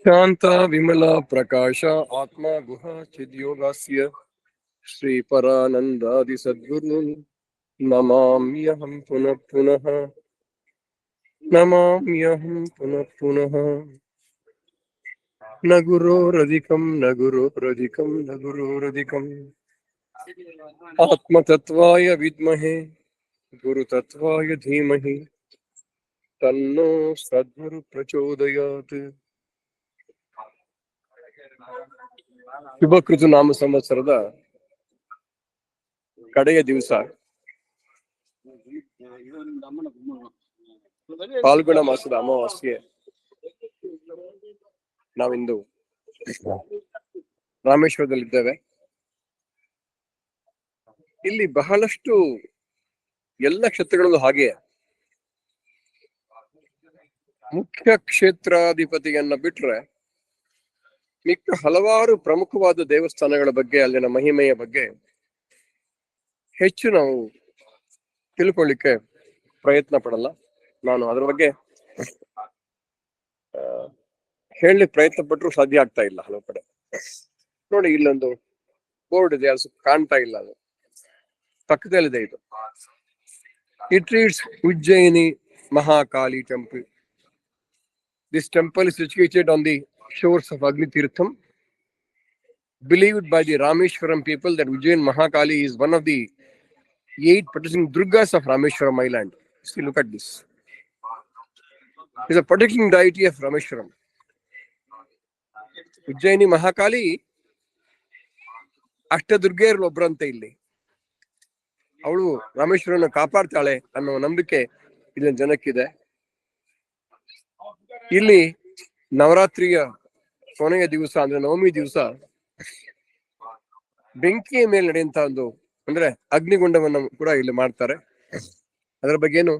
ಶಾಂತ ವಿಮಲ ಪ್ರಕಾಶ ಆತ್ಮ ಗುಹ ಚಿದ್ಯೋಗಾಸ್ಯ ಶ್ರೀ ಪರಾನಂದಾದಿ ಸದ್ಗುರು ನಮಾಮ್ಯಹಂ ಪುನಃ ಪುನಃ ನಮಾಮ್ಯಹಂ ಪುನಃ ಪುನಃ. ನ ಗುರೋರಧಿಕಂ ನ ಗುರೋರಧಿಕಂ ನ ಗುರೋರಧಿಕಂ ಆತ್ಮತತ್ವಾಯ ವಿದ್ಮಹೆ ಗುರುತತ್ವಾಯ ಧೀಮಹಿ ತನ್ನೋ ಸದ್ಗುರು ಪ್ರಚೋದಯಾತ್. ಶುಭಕೃತು ನಾಮ ಸಂವತ್ಸರದ ಕಡೆಯ ದಿವಸ ಫಾಲ್ಗುಣ ಮಾಸದ ಅಮಾವಾಸ್ಯೆ. ನಾವಿಂದು ರಾಮೇಶ್ವರದಲ್ಲಿದ್ದೇವೆ. ಇಲ್ಲಿ ಬಹಳಷ್ಟು ಎಲ್ಲ ಕ್ಷೇತ್ರಗಳಲ್ಲೂ ಹಾಗೆ ಮುಖ್ಯ ಕ್ಷೇತ್ರಾಧಿಪತಿಯನ್ನ ಬಿಟ್ರೆ ಮಿಕ್ಕ ಹಲವಾರು ಪ್ರಮುಖವಾದ ದೇವಸ್ಥಾನಗಳ ಬಗ್ಗೆ, ಅಲ್ಲಿನ ಮಹಿಮೆಯ ಬಗ್ಗೆ ಹೆಚ್ಚು ನಾವು ತಿಳ್ಕೊಳ್ಳಿಕ್ಕೆ ಪ್ರಯತ್ನ ಪಡಲ್ಲ. ನಾನು ಅದ್ರ ಬಗ್ಗೆ ಹೇಳಲಿಕ್ಕೆ ಪ್ರಯತ್ನ ಪಟ್ಟರು ಸಾಧ್ಯ ಆಗ್ತಾ ಇಲ್ಲ. ಹಲವು ಕಡೆ ನೋಡಿ, ಇಲ್ಲೊಂದು ಬೋರ್ಡ್ ಇದೆ, ಅದು ಕಾಣ್ತಾ ಇಲ್ಲ, ಅದು ಪಕ್ಕದಲ್ಲಿದೆ. ಇದು it reads Ujjaini Mahakali temple. This temple is situated on the shores of Agni Tirtham. Believed by the Rameshwaram people that Ujjain Mahakali is one of the 8 protecting Durgas of Rameshwaram island. See, look at this. He is a protecting deity of Rameshwaram. Ujjaini Mahakali ಅಷ್ಟದುರ್ಗೆಯರು ಒಬ್ಬರಂತ ಇಲ್ಲಿ. ಅವಳು ರಾಮೇಶ್ವರನ ಕಾಪಾಡ್ತಾಳೆ ಅನ್ನೋ ನಂಬಿಕೆ ಇಲ್ಲಿನ ಜನಕ್ಕಿದೆ. ಇಲ್ಲಿ ನವರಾತ್ರಿಯ ಕೊನೆಯ ದಿವಸ ಅಂದ್ರೆ ನವಮಿ ದಿವಸ ಬೆಂಕಿಯ ಮೇಲೆ ನಡೆಯುವಂತ ಒಂದು ಅಂದ್ರೆ ಅಗ್ನಿಗುಂಡವನ್ನು ಕೂಡ ಇಲ್ಲಿ ಮಾಡ್ತಾರೆ. ಅದರ ಬಗ್ಗೆನು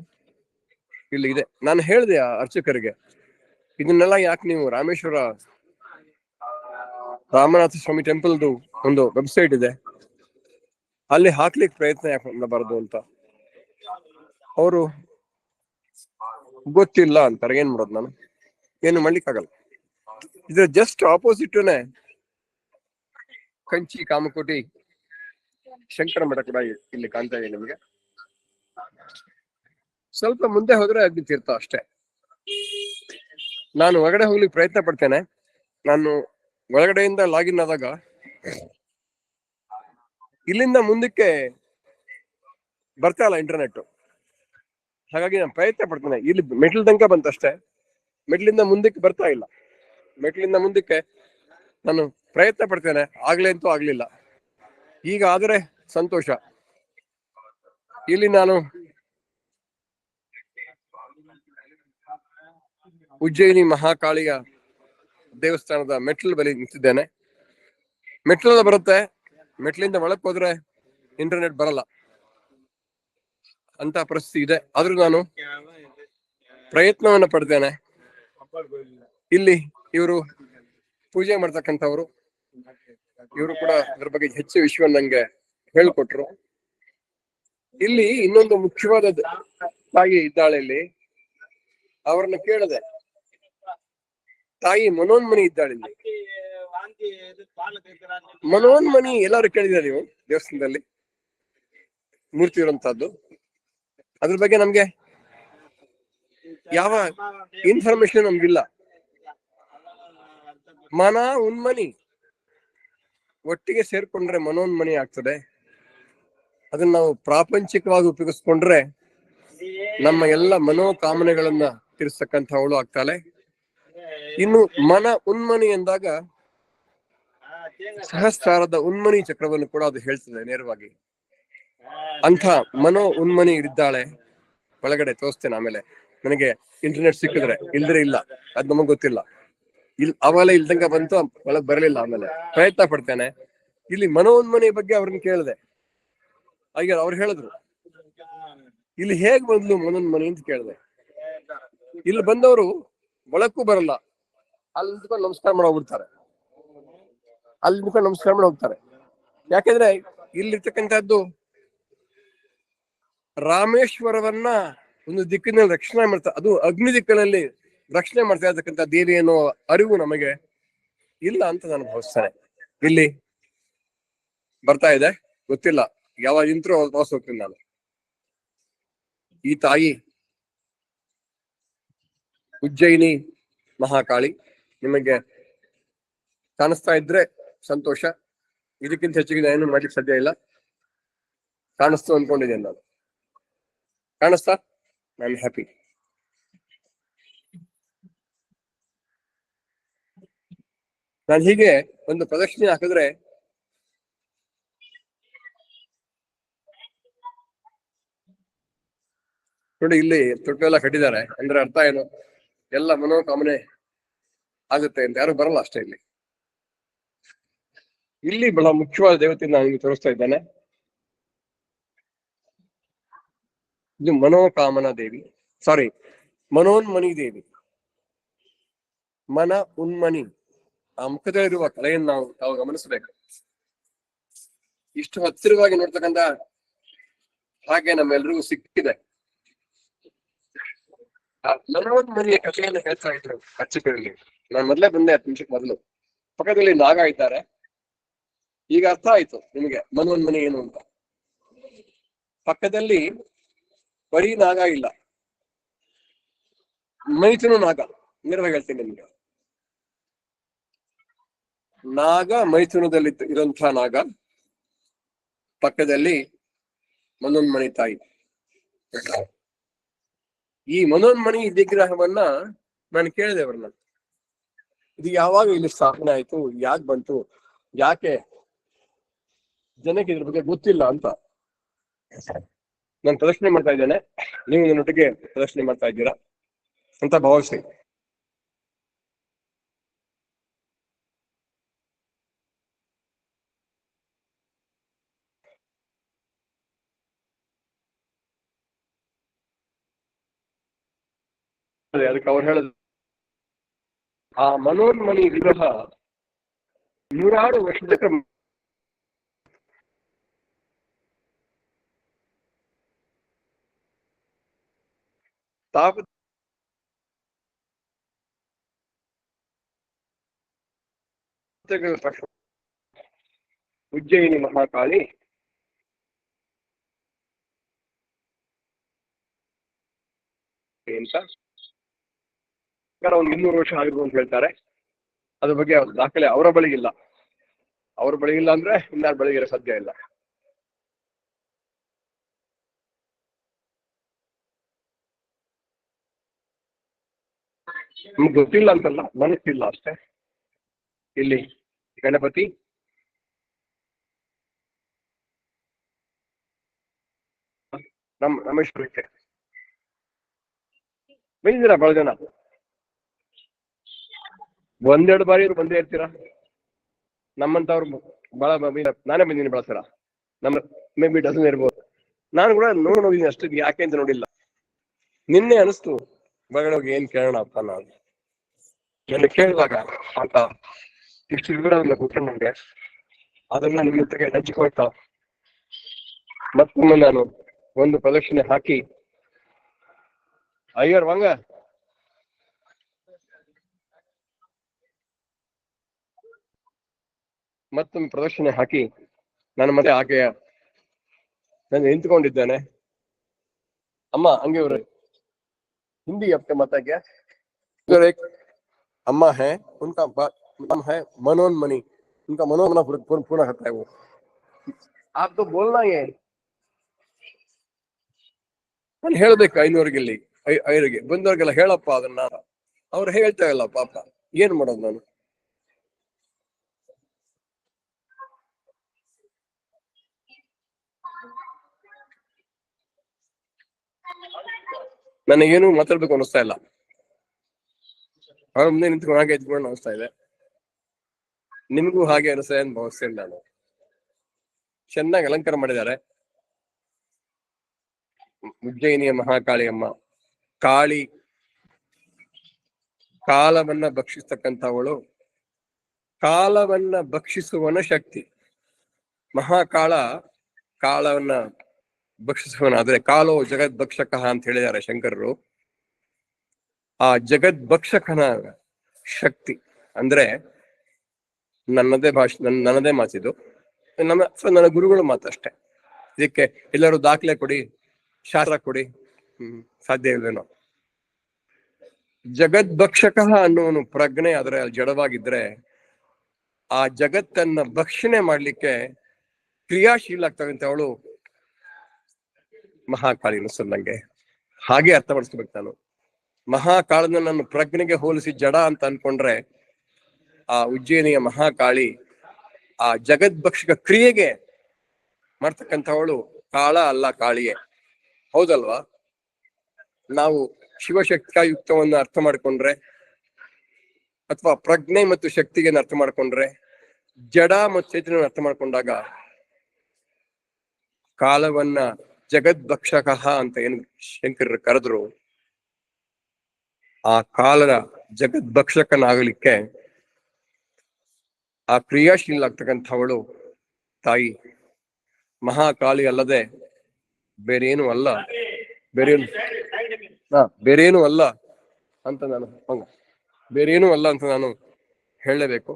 ಇಲ್ಲಿ ಇದೆ. ನಾನು ಹೇಳಿದೆ ಆ ಅರ್ಚಕರಿಗೆ, ಇದನ್ನೆಲ್ಲ ಯಾಕೆ ನೀವು ರಾಮೇಶ್ವರ ರಾಮನಾಥ ಸ್ವಾಮಿ ಟೆಂಪಲ್ದು ಒಂದು ವೆಬ್ಸೈಟ್ ಇದೆ, ಅಲ್ಲಿ ಹಾಕ್ಲಿಕ್ಕೆ ಪ್ರಯತ್ನ ಯಾಕೆ ಮಾಡಬಾರದು ಅಂತ. ಅವರು ಗೊತ್ತಿಲ್ಲ ಅಂತಾರೆ. ಏನ್ ಮಾಡೋದು, ನಾನು ಏನು ಮಾಡ್ಲಿಕ್ಕಾಗಲ್ಲ. ಇದ್ರ ಜಸ್ಟ್ ಆಪೋಸಿಟ್ನೆ ಕಂಚಿ ಕಾಮಕೋಟಿ ಶಂಕರ ಮಠ ಕೂಡ ಇಲ್ಲಿ ಕಾಣ್ತಾ ಇದೆ ನಿಮಗೆ. ಸ್ವಲ್ಪ ಮುಂದೆ ಹೋದ್ರೆ ಅಗ್ನಿ ತೀರ್ಥ ಅಷ್ಟೇ. ನಾನು ಒಳಗಡೆ ಹೋಗ್ಲಿಕ್ಕೆ ಪ್ರಯತ್ನ ಪಡ್ತೇನೆ. ನಾನು ಒಳಗಡೆಯಿಂದ ಲಾಗಿನ್ ಆದಾಗ ಇಲ್ಲಿಂದ ಮುಂದಕ್ಕೆ ಬರ್ತಾ ಇಲ್ಲ ಇಂಟರ್ನೆಟ್. ಹಾಗಾಗಿ ನಾನು ಪ್ರಯತ್ನ ಪಡ್ತೇನೆ. ಇಲ್ಲಿ ಮೆಟ್ಲ್ ತನಕ ಬಂತಷ್ಟೇ, ಮೆಟ್ಲಿಂದ ಮುಂದಕ್ಕೆ ಬರ್ತಾ ಇಲ್ಲ. ಮೆಟ್ಲಿಂದ ಮುಂದಕ್ಕೆ ನಾನು ಪ್ರಯತ್ನ ಪಡ್ತೇನೆ, ಆಗ್ಲೇ ಅಂತೂ ಆಗ್ಲಿಲ್ಲ. ಈಗ ಆದರೆ ಸಂತೋಷ. ಇಲ್ಲಿ ನಾನು ಉಜ್ಜಯಿನಿ ಮಹಾಕಾಳಿಯ ದೇವಸ್ಥಾನದ ಮೆಟ್ಲ ಬಳಿ ನಿಂತಿದ್ದೇನೆ. ಮೆಟ್ಲೆಲ್ಲ ಬರುತ್ತೆ, ಮೆಟ್ಲಿಂದ ಒಳಕ್ ಹೋದ್ರೆ ಇಂಟರ್ನೆಟ್ ಬರಲ್ಲ ಅಂತ ಪರಿಸ್ಥಿತಿ ಇದೆ. ಆದ್ರೂ ನಾನು ಪ್ರಯತ್ನವನ್ನ ಪಡ್ತೇನೆ. ಇಲ್ಲಿ ಇವರು ಪೂಜೆ ಮಾಡ್ತಕ್ಕಂಥವ್ರು, ಇವರು ಕೂಡ ಅದ್ರ ಬಗ್ಗೆ ಹೆಚ್ಚು ವಿಷಯವನ್ನು ನಂಗೆ ಹೇಳ್ಕೊಟ್ರು. ಇಲ್ಲಿ ಇನ್ನೊಂದು ಮುಖ್ಯವಾದ ತಾಯಿ ಇದ್ದಾಳೆ. ಇಲ್ಲಿ ಅವ್ರನ್ನ ಕೇಳಿದೆ, ತಾಯಿ ಮನೋನ್ಮಣಿ ಇದ್ದಾಳೆ ಇಲ್ಲಿ. ಮನೋನ್ಮಣಿ ಎಲ್ಲಾರು ಕೇಳಿದ್ರೆ ನೀವು ದೇವಸ್ಥಾನದಲ್ಲಿ ಮೂರ್ತಿ ಇರುವಂತಹದ್ದು, ಅದ್ರ ಬಗ್ಗೆ ನಮ್ಗೆ ಯಾವ ಇನ್ಫಾರ್ಮೇಶನ್ ನಮ್ಗಿಲ್ಲ. ಮನ ಉನ್ಮನಿ ಒಟ್ಟಿಗೆ ಸೇರ್ಕೊಂಡ್ರೆ ಮನೋನ್ಮನಿ ಆಗ್ತದೆ. ಅದನ್ನ ನಾವು ಪ್ರಾಪಂಚಿಕವಾಗಿ ಉಪಯೋಗಿಸ್ಕೊಂಡ್ರೆ ನಮ್ಮ ಎಲ್ಲ ಮನೋಕಾಮನೆಗಳನ್ನ ತೀರಿಸ್ತಕ್ಕಂಥವಳು ಆಗ್ತಾಳೆ. ಇನ್ನು ಮನ ಉನ್ಮನಿ ಎಂದಾಗ ಸಹಸ್ರಾರದ ಉನ್ಮನಿ ಚಕ್ರವನ್ನು ಕೂಡ ಅದು ಹೇಳ್ತದೆ ನೇರವಾಗಿ. ಅಂಥ ಮನೋ ಉನ್ಮನಿ ಇದ್ದಾಳೆ ಒಳಗಡೆ. ತೋರಿಸ್ತೇನೆ ಆಮೇಲೆ, ನನಗೆ ಇಂಟರ್ನೆಟ್ ಸಿಕ್ಕಿದ್ರೆ. ಇಲ್ದ್ರೆ ಇಲ್ಲ, ಅದ್ ನಮಗ್ ಗೊತ್ತಿಲ್ಲ. ಅವೆಲ್ಲ ಇಲ್ದಂಗ ಬಂತು, ಒಳಗ್ ಬರಲಿಲ್ಲ. ಆಮೇಲೆ ಪ್ರಯತ್ನ ಪಡ್ತೇನೆ. ಇಲ್ಲಿ ಮನೋನ್ಮನಿ ಬಗ್ಗೆ ಅವ್ರನ್ನ ಕೇಳಿದೆ. ಈಗ ಅವ್ರು ಹೇಳಿದ್ರು, ಇಲ್ಲಿ ಹೇಗ್ ಬಂದ್ಲು ಮನೋನ್ಮನಿ ಅಂತ ಕೇಳಿದೆ. ಇಲ್ಲಿ ಬಂದವರು ಒಳಕ್ಕೂ ಬರಲ್ಲ, ಅಲ್ಲಿ ನಿಂತ್ಕೊಂಡು ನಮಸ್ಕಾರ ಮಾಡಿ ಹೋಗ್ಬಿಡ್ತಾರೆ. ಅಲ್ಲಿ ನಿಂತ್ಕೊಂಡು ನಮಸ್ಕಾರ ಮಾಡಿ ಹೋಗ್ತಾರೆ. ಯಾಕೆಂದ್ರೆ ಇಲ್ಲಿರ್ತಕ್ಕಂಥದ್ದು ರಾಮೇಶ್ವರವನ್ನ ಒಂದು ದಿಕ್ಕಿನಲ್ಲಿ ರಕ್ಷಣೆ ಮಾಡ್ತಾ, ಅದು ಅಗ್ನಿ ದಿಕ್ಕಿನಲ್ಲಿ ರಕ್ಷಣೆ ಮಾಡ್ತಾ ಇರ್ತಕ್ಕಂಥ ದೇವಿ ಅನ್ನೋ ಅರಿವು ನಮಗೆ ಇಲ್ಲ ಅಂತ ನಾನು ಭಾವಿಸ್ತೇನೆ. ಇಲ್ಲಿ ಬರ್ತಾ ಇದೆ, ಗೊತ್ತಿಲ್ಲ ಯಾವಾಗ ಇಂಟ್ರೋ ವಾಪಸ್ ಹೋಗ್ತೀನಿ ನಾನು. ಈ ತಾಯಿ ಉಜ್ಜಯಿನಿ ಮಹಾಕಾಳಿ ನಿಮಗೆ ಕಾಣಿಸ್ತಾ ಇದ್ರೆ ಸಂತೋಷ. ಇದಕ್ಕಿಂತ ಹೆಚ್ಚಿಗೆ ಏನು ಮಾಡ್ಲಿಕ್ಕೆ ಸಾಧ್ಯ ಇಲ್ಲ. ಕಾಣಿಸ್ತು ಅನ್ಕೊಂಡಿದ್ದೇನೆ ನಾನು. ಕಾಣಿಸ್ತಾ? I am happy. ನಾನು ಹೀಗೆ ಒಂದು ಪ್ರದಕ್ಷಿಣೆ ಹಾಕಿದ್ರೆ ನೋಡಿ, ಇಲ್ಲಿ ತೊಟ್ಟೆಲ್ಲ ಕಟ್ಟಿದ್ದಾರೆ ಅಂದ್ರೆ ಅರ್ಥ ಏನು? ಎಲ್ಲ ಮನೋಕಾಮನೆ ಆಗುತ್ತೆ ಅಂತ. ಯಾರು ಬರಲ್ಲ ಅಷ್ಟೇ. ಇಲ್ಲಿ ಬಹಳ ಮುಖ್ಯವಾದ ದೇವತೆ ನಾನು ನಿಮಗೆ ತೋರಿಸ್ತಾ ಇದ್ದೇನೆ. ಇದು ಮನೋಕಾಮನಾ ದೇವಿ, ಸಾರಿ ಮನೋನ್ಮಣಿ ದೇವಿ. ಮನ ಉನ್ಮಣಿ, ಆ ಮುಖದಲ್ಲಿರುವ ಕಲೆಯನ್ನು ತಾವು ಗಮನಿಸಬೇಕು. ಇಷ್ಟು ಹತ್ತಿರವಾಗಿ ನೋಡ್ತಕ್ಕಂಥ ಹಾಗೆ ನಮ್ಮೆಲ್ರಿಗೂ ಸಿಕ್ಕಿದೆ. ಮನೋನ್ಮಣಿಯ ಕಥೆಯನ್ನು ಹೇಳ್ತಾ ಇದ್ರು ಅರ್ಚಕರಲ್ಲಿ. ನಾನು ಮೊದಲೇ ಬಂದೆ 10 ನಿಮಿಷಕ್ಕೆ ಮೊದಲು. ಪಕ್ಕದಲ್ಲಿ ನಾಗ ಇದ್ದಾರೆ. ಈಗ ಅರ್ಥ ಆಯ್ತು ನಿಮಗೆ ಮನೋನ್ಮಣಿ ಏನು ಅಂತ. ಪಕ್ಕದಲ್ಲಿ ಬರೀ ನಾಗ ಇಲ್ಲ, ಮೈಥುನ ನಾಗ. ನೇರವಾಗಿ ಹೇಳ್ತೀನಿ ನಿಮ್ಗೆ, ನಾಗ ಮೈಥುನದಲ್ಲಿ ಇರುವಂತಹ ನಾಗ, ಪಕ್ಕದಲ್ಲಿ ಮನೋನ್ಮಣಿ ತಾಯಿ. ಈ ಮನೋನ್ಮಣಿ ವಿಗ್ರಹವನ್ನ ನಾನು ಕೇಳಿದೆ ಅವ್ರನ್ನ, ಇದು ಯಾವಾಗ ಇಲ್ಲಿ ಸ್ಥಾಪನೆ ಆಯ್ತು, ಯಾಕೆ ಬಂತು, ಯಾಕೆ ಜನಕ್ಕೆ ಇದ್ರ ಬಗ್ಗೆ ಗೊತ್ತಿಲ್ಲ ಅಂತ. ನಾನು ಪ್ರದರ್ಶನೆ ಮಾಡ್ತಾ ಇದ್ದೇನೆ, ನೀವು ನನ್ನೊಟ್ಟಿಗೆ ಪ್ರದರ್ಶನೆ ಮಾಡ್ತಾ ಇದ್ದೀರಾ ಅಂತ ಭಾವಿಸಿ. ಅದಕ್ಕೆ ಅವ್ರು ಹೇಳೋದು, ಆ ಮನೋನ್ಮಣಿ ವಿಗ್ರಹ 106 ವರ್ಷದ ಉಜ್ಜಯಿನಿ ಮಹಾಕಾಳಿ ಅಂತ ಒಂದು 200 ವರ್ಷ ಆಗಿರ್ಬೋದು ಅಂತ ಹೇಳ್ತಾರೆ. ಅದ್ರ ಬಗ್ಗೆ ದಾಖಲೆ ಅವರ ಬಳಿ ಇಲ್ಲ. ಅವ್ರ ಬಳಿ ಇಲ್ಲ ಅಂದ್ರೆ ಇನ್ಯಾರ ಬಳಿ ಇರೋ ಸಾಧ್ಯ ಇಲ್ಲ. ನಮ್ಗೆ ಗೊತ್ತಿಲ್ಲ ಅಂತಲ್ಲ, ಮನಸ್ಸಿಲ್ಲ ಅಷ್ಟೇ. ಇಲ್ಲಿ ಗಣಪತಿ, ರಮೇಶ್ವರಕ್ಕೆ ಬಂದಿದ್ದೀರಾ ಬಹಳ ಜನ. 1-2 ಬಾರಿ ಬಂದೇ ಇರ್ತೀರಾ. ನಮ್ಮಂತವ್ರು ಬಹಳ ನಾನೇ ಬಂದಿದ್ದೀನಿ ಬಹಳ ಸಲ. ನಮ್ಮ ಮೇ ಬಿ ಡಜನ್ ಇರ್ಬೋದು. ನಾನು ಕೂಡ ನೋಡಿದ್ದೀನಿ ಅಷ್ಟು, ಯಾಕೆ ಅಂತ ನೋಡಿಲ್ಲ. ನಿನ್ನೆ ಅನಿಸ್ತು ಹೊರಗಡೆ ಹೋಗಿ ಏನ್ ಕೇಳೋಣ ಅಪ್ಪ ನಾನು. ನನ್ನ ಕೇಳಿದಾಗ ಅಂತ ಇಷ್ಟು ವಿವರದಿಂದ ಕೂತ್ಕೊಂಡು ನನಗೆ ಅದನ್ನ ನಿಮ್ಮ ಜೊತೆಗೆ ಹಂಚಿಕೊಳ್ತಾ ಮತ್ತೊಮ್ಮೆ ನಾನು ಒಂದು ಪ್ರದಕ್ಷಿಣೆ ಹಾಕಿ, ಅಯ್ಯರ್ ವಾಂಗ ಮತ್ತೊಂದು ಪ್ರದಕ್ಷಿಣೆ ಹಾಕಿ ನಾನು ಮತ್ತೆ ಆಕೆಯ ನಾನು ನಿಂತ್ಕೊಂಡಿದ್ದೇನೆ. ಅಮ್ಮ ಹಂಗೆ ಇವ್ರೆ ಹಿಂದಿ आपके माता क्या इधर एक अम्मा है, उनका नाम है मनोन्मणि. उनका मनोमना पूरा करता है वो. आप तो बोलना है. ನಾನು ಹೇಳ್ಬೇಕು ಐನೂರಿಗೆಲ್ಲಿ ಐರಿಗೆ ಬಂದವ್ರಿಗೆಲ್ಲ ಹೇಳಪ್ಪ ಅದನ್ನ. ಅವ್ರು ಹೇಳ್ತಾ ಇಲ್ಲ ಪಾಪ, ಏನ್ ಮಾಡೋದು ನಾನು. ನನಗೇನು ಮಾತಾಡ್ಬೇಕು ಅನಿಸ್ತಾ ಇಲ್ಲ. ಅವ್ರ ಮುಂದೆ ನಿಂತ್ಕೊಂಡು ಹಾಗೆ ಎದ್ಕೊಂಡು ಅನಿಸ್ತಾ ಇದೆ. ನಿಮಗೂ ಹಾಗೆ ಅನಿಸ್ತಾ ಅಂತ ಭಾವಿಸ್ತೇನೆ ನಾನು. ಚೆನ್ನಾಗಿ ಅಲಂಕಾರ ಮಾಡಿದ್ದಾರೆ. ಉಜ್ಜಯಿನಿಯ ಮಹಾಕಾಳಿ ಅಮ್ಮ ಕಾಳಿ, ಕಾಲವನ್ನ ಭಕ್ಷಿಸ್ತಕ್ಕಂಥವಳು, ಕಾಲವನ್ನ ಭಕ್ಷಿಸುವನ ಶಕ್ತಿ. ಮಹಾಕಾಳ ಕಾಲವನ್ನ ಭಕ್ಷಿಸುವನಾದ್ರೆ ಕಾಲೋ ಜಗದ್ ಭಕ್ಷಕ ಅಂತ ಹೇಳಿದ್ದಾರೆ ಶಂಕರರು. ಆ ಜಗದ್ ಭಕ್ಷಕನ ಶಕ್ತಿ ಅಂದ್ರೆ ನನ್ನದೇ ಭಾಷೆ, ನನ್ನದೇ ಮಾತಿದು, ನನ್ನ ಗುರುಗಳು ಮಾತಷ್ಟೇ. ಇದಕ್ಕೆ ಎಲ್ಲರೂ ದಾಖಲೆ ಕೊಡಿ, ಶಾಸ್ತ್ರ ಕೊಡಿ, ಸಾಧ್ಯ ಇಲ್ವೇನೋ. ಜಗದ್ಭಕ್ಷಕ ಅನ್ನುವನು ಪ್ರಜ್ಞೆ ಆದ್ರೆ ಜಡವಾಗಿದ್ರೆ ಆ ಜಗತ್ತನ್ನ ಭಕ್ಷಣೆ ಮಾಡ್ಲಿಕ್ಕೆ ಕ್ರಿಯಾಶೀಲ ಆಗ್ತಕ್ಕಂಥ ಅವಳು ಮಹಾಕಾಳಿ ಅನಿಸ್ತದಂಗೆ. ಹಾಗೆ ಅರ್ಥ ಮಾಡಿಸ್ಬೇಕು ನಾನು. ಮಹಾಕಾಳನ ನನ್ನ ಪ್ರಜ್ಞೆಗೆ ಹೋಲಿಸಿ ಜಡ ಅಂತ ಅನ್ಕೊಂಡ್ರೆ ಆ ಉಜ್ಜಯಿನಿಯ ಮಹಾಕಾಳಿ ಆ ಜಗದ್ಭಕ್ಷಕ ಕ್ರಿಯೆಗೆ ಮಾಡ್ತಕ್ಕಂಥವಳು ಕಾಳ ಅಲ್ಲ, ಕಾಳಿಯೇ. ಹೌದಲ್ವಾ? ನಾವು ಶಿವಶಕ್ತಿಯುಕ್ತವನ್ನು ಅರ್ಥ ಮಾಡ್ಕೊಂಡ್ರೆ ಅಥವಾ ಪ್ರಜ್ಞೆ ಮತ್ತು ಶಕ್ತಿಗೆ ಅರ್ಥ ಮಾಡ್ಕೊಂಡ್ರೆ, ಜಡ ಮತ್ತು ಚೈತನ್ಯವನ್ನು ಅರ್ಥ ಮಾಡ್ಕೊಂಡಾಗ ಕಾಲವನ್ನ ಜಗದ್ಭಕ್ಷಕ ಅಂತ ಏನು ಶಂಕರರು ಕರೆದ್ರು, ಆ ಕಾಲದ ಜಗದ್ಭಕ್ಷಕನಾಗಲಿಕ್ಕೆ ಆ ಕ್ರಿಯಾಶೀಲ ಆಗ್ತಕ್ಕಂಥವಳು ತಾಯಿ ಮಹಾಕಾಳಿ ಅಲ್ಲದೆ ಬೇರೇನು ಅಲ್ಲ, ಬೇರೇನು ಅಲ್ಲ ಅಂತ ನಾನು ಹೇಳಲೇಬೇಕು.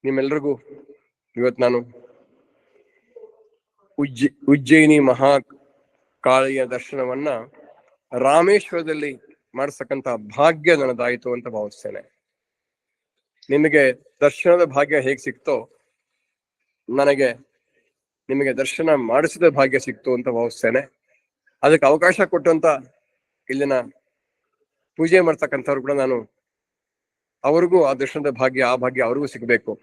ನಿಮ್ಮೆಲ್ರಿಗೂ ಇವತ್ತು ನಾನು ಉಜ್ಜಯಿನಿ ಮಹಾಕಾಳಿಯ ದರ್ಶನವನ್ನ ರಾಮೇಶ್ವರದಲ್ಲಿ ಮಾಡಿಸ್ತಕ್ಕಂಥ ಭಾಗ್ಯ ನನ್ನದಾಯಿತು ಅಂತ ಭಾವಿಸ್ತೇನೆ. ನಿಮಗೆ ದರ್ಶನದ ಭಾಗ್ಯ ಹೇಗ್ ಸಿಕ್ತೋ ನನಗೆ ನಿಮಗೆ ದರ್ಶನ ಮಾಡಿಸಿದ ಭಾಗ್ಯ ಸಿಕ್ತು ಅಂತ ಭಾವಿಸ್ತೇನೆ. ಅದಕ್ಕೆ ಅವಕಾಶ ಕೊಟ್ಟಂತ ಇಲ್ಲಿನ ಪೂಜೆ ಮಾಡ್ತಕ್ಕಂಥವ್ರು ಕೂಡ ನಾನು ಅವ್ರಿಗೂ ಆ ದರ್ಶನದ ಭಾಗ್ಯ, ಆ ಭಾಗ್ಯ ಅವ್ರಿಗೂ ಸಿಗ್ಬೇಕು.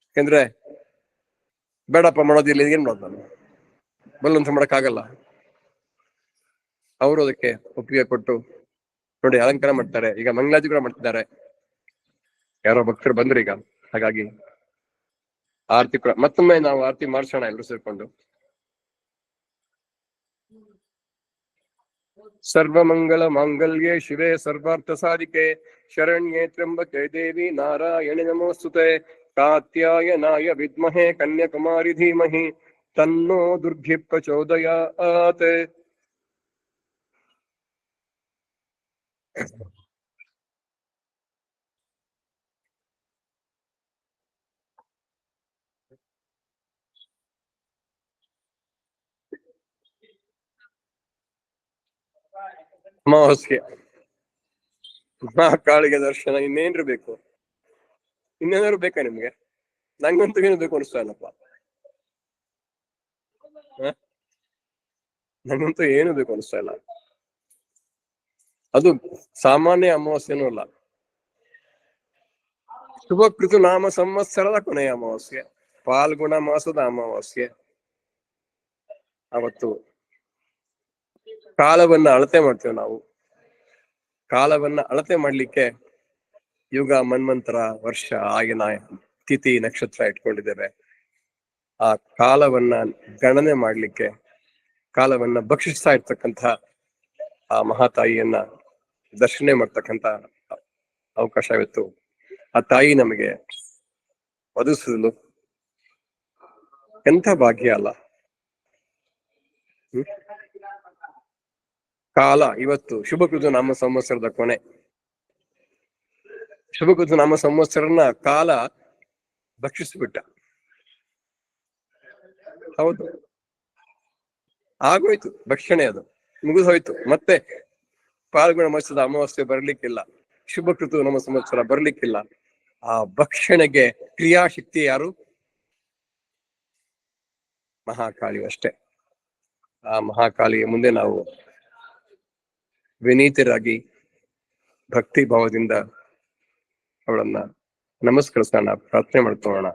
ಯಾಕೆಂದ್ರೆ ಬೇಡಪ್ಪ ಮಾಡೋದಿಲ್ಲ, ಏನ್ ಮಾಡೋದು ನಾನು ಬಲ್ಲಂತ ಮಾಡಕ್ಕಾಗಲ್ಲ. ಅವರು ಅದಕ್ಕೆ ಒಪ್ಪಿಗೆ ಕೊಟ್ಟು ನೋಡಿ ಅಲಂಕಾರ ಮಾಡ್ತಾರೆ. ಈಗ ಮಂಗಳಾಜಿ ಕೂಡ ಮಾಡ್ತಿದ್ದಾರೆ, ಯಾರೋ ಭಕ್ತರು ಬಂದ್ರು ಈಗ. ಹಾಗಾಗಿ ಆರತಿ ಕೂಡ ಮತ್ತೊಮ್ಮೆ ನಾವು ಆರತಿ ಮಾಡಿಸೋಣ ಎಲ್ಲರೂ ಸೇರ್ಕೊಂಡು. ಸರ್ವಮಂಗಳ ಮಾಂಗಲ್ಯೆ ಶಿವೆ ಸರ್ವಾರ್ಥ ಸಾಧಿಕೆ ಶರಣ್ಯೆ ತ್ರ್ಯಂಬಕೆ ದೇವಿ ನಾರಾಯಣಿ ನಮೋಸ್ತುತೆ. ಕಾತ್ಯಾಯನಾಯ ವಿದ್ಮಹೆ ಕನ್ಯಾಕುಮಾರಿ ಧೀಮಹಿ ತನ್ನೋ ದುರ್ಗಿ ಪ್ರಚೋದಯಾತ್. ಅಮಾವಾಸ್ಯೆ ಮಹಾಕಾಳಿಗೆ ದರ್ಶನ ಇನ್ನೇನ್ರು ಬೇಕು? ಇನ್ನೇನಾದ್ರು ಬೇಕಾ ನಿಮ್ಗೆ? ನಂಗಂತೂ ಏನು ಬೇಕು ಅನಿಸ್ತಾ ಇಲ್ಲಪ್ಪ. ನಂಗಂತೂ ಏನು ಬೇಕು ಅನಿಸ್ತಾ ಇಲ್ಲ. ಅದು ಸಾಮಾನ್ಯ ಅಮಾವಾಸ್ಯೆನೂ ಅಲ್ಲ, ಶುಭಕೃತು ನಾಮ ಸಂವತ್ಸರದ ಕೊನೆಯ ಅಮಾವಾಸ್ಯೆ, ಫಾಲ್ಗುಣ ಮಾಸದ ಅಮಾವಾಸ್ಯೆ. ಅವತ್ತು ಕಾಲವನ್ನ ಅಳತೆ ಮಾಡ್ತೇವೆ ನಾವು. ಕಾಲವನ್ನ ಅಳತೆ ಮಾಡ್ಲಿಕ್ಕೆ ಯುಗ, ಮನ್ವಂತರ, ವರ್ಷ, ಆಗಿನ ತಿಥಿ, ನಕ್ಷತ್ರ ಇಟ್ಕೊಂಡಿದ್ದೇವೆ. ಆ ಕಾಲವನ್ನ ಗಣನೆ ಮಾಡ್ಲಿಕ್ಕೆ, ಕಾಲವನ್ನ ಭಕ್ಷಿಸ್ತಾ ಇರ್ತಕ್ಕಂಥ ಆ ಮಹಾತಾಯಿಯನ್ನ ದರ್ಶನ ಮಾಡ್ತಕ್ಕಂಥ ಅವಕಾಶವಿತ್ತು. ಆ ತಾಯಿ ನಮಗೆ ಒದಗಿಸಲು ಎಂಥ ಭಾಗ್ಯ ಅಲ್ಲ. ಕಾಲ ಇವತ್ತು ಶುಭಕೃತು ನಾಮ ಸಂವತ್ಸರದ ಕೊನೆ. ಶುಭಕೃತು ನಾಮ ಸಂವತ್ಸರನ ಕಾಲ ಭಕ್ಷಿಸ್ಬಿಟ್ಟ. ಹೌದು, ಆಗೋಯ್ತು ಭಕ್ಷಣೆ, ಅದು ಮುಗಿದು ಹೋಯ್ತು. ಮತ್ತೆ ಪಾಲ್ಗುಣ ಮಾಸದ ಅಮಾವಾಸ್ಯೆ ಬರ್ಲಿಕ್ಕಿಲ್ಲ, ಶುಭಕೃತು ನಮ್ಮ ಸಂವತ್ಸರ ಬರ್ಲಿಕ್ಕಿಲ್ಲ. ಆ ಭಕ್ಷಣೆಗೆ ಕ್ರಿಯಾಶಕ್ತಿ ಯಾರು? ಮಹಾಕಾಳಿ ಅಷ್ಟೇ. ಆ ಮಹಾಕಾಳಿಯ ಮುಂದೆ ನಾವು ವಿನೀತರಾಗಿ ಭಕ್ತಿ ಭಾವದಿಂದ ಅವಳನ್ನ ನಮಸ್ಕರಿಸೋಣ, ಪ್ರಾರ್ಥನೆ ಮಾಡ್ಕೊಳ್ಳೋಣ.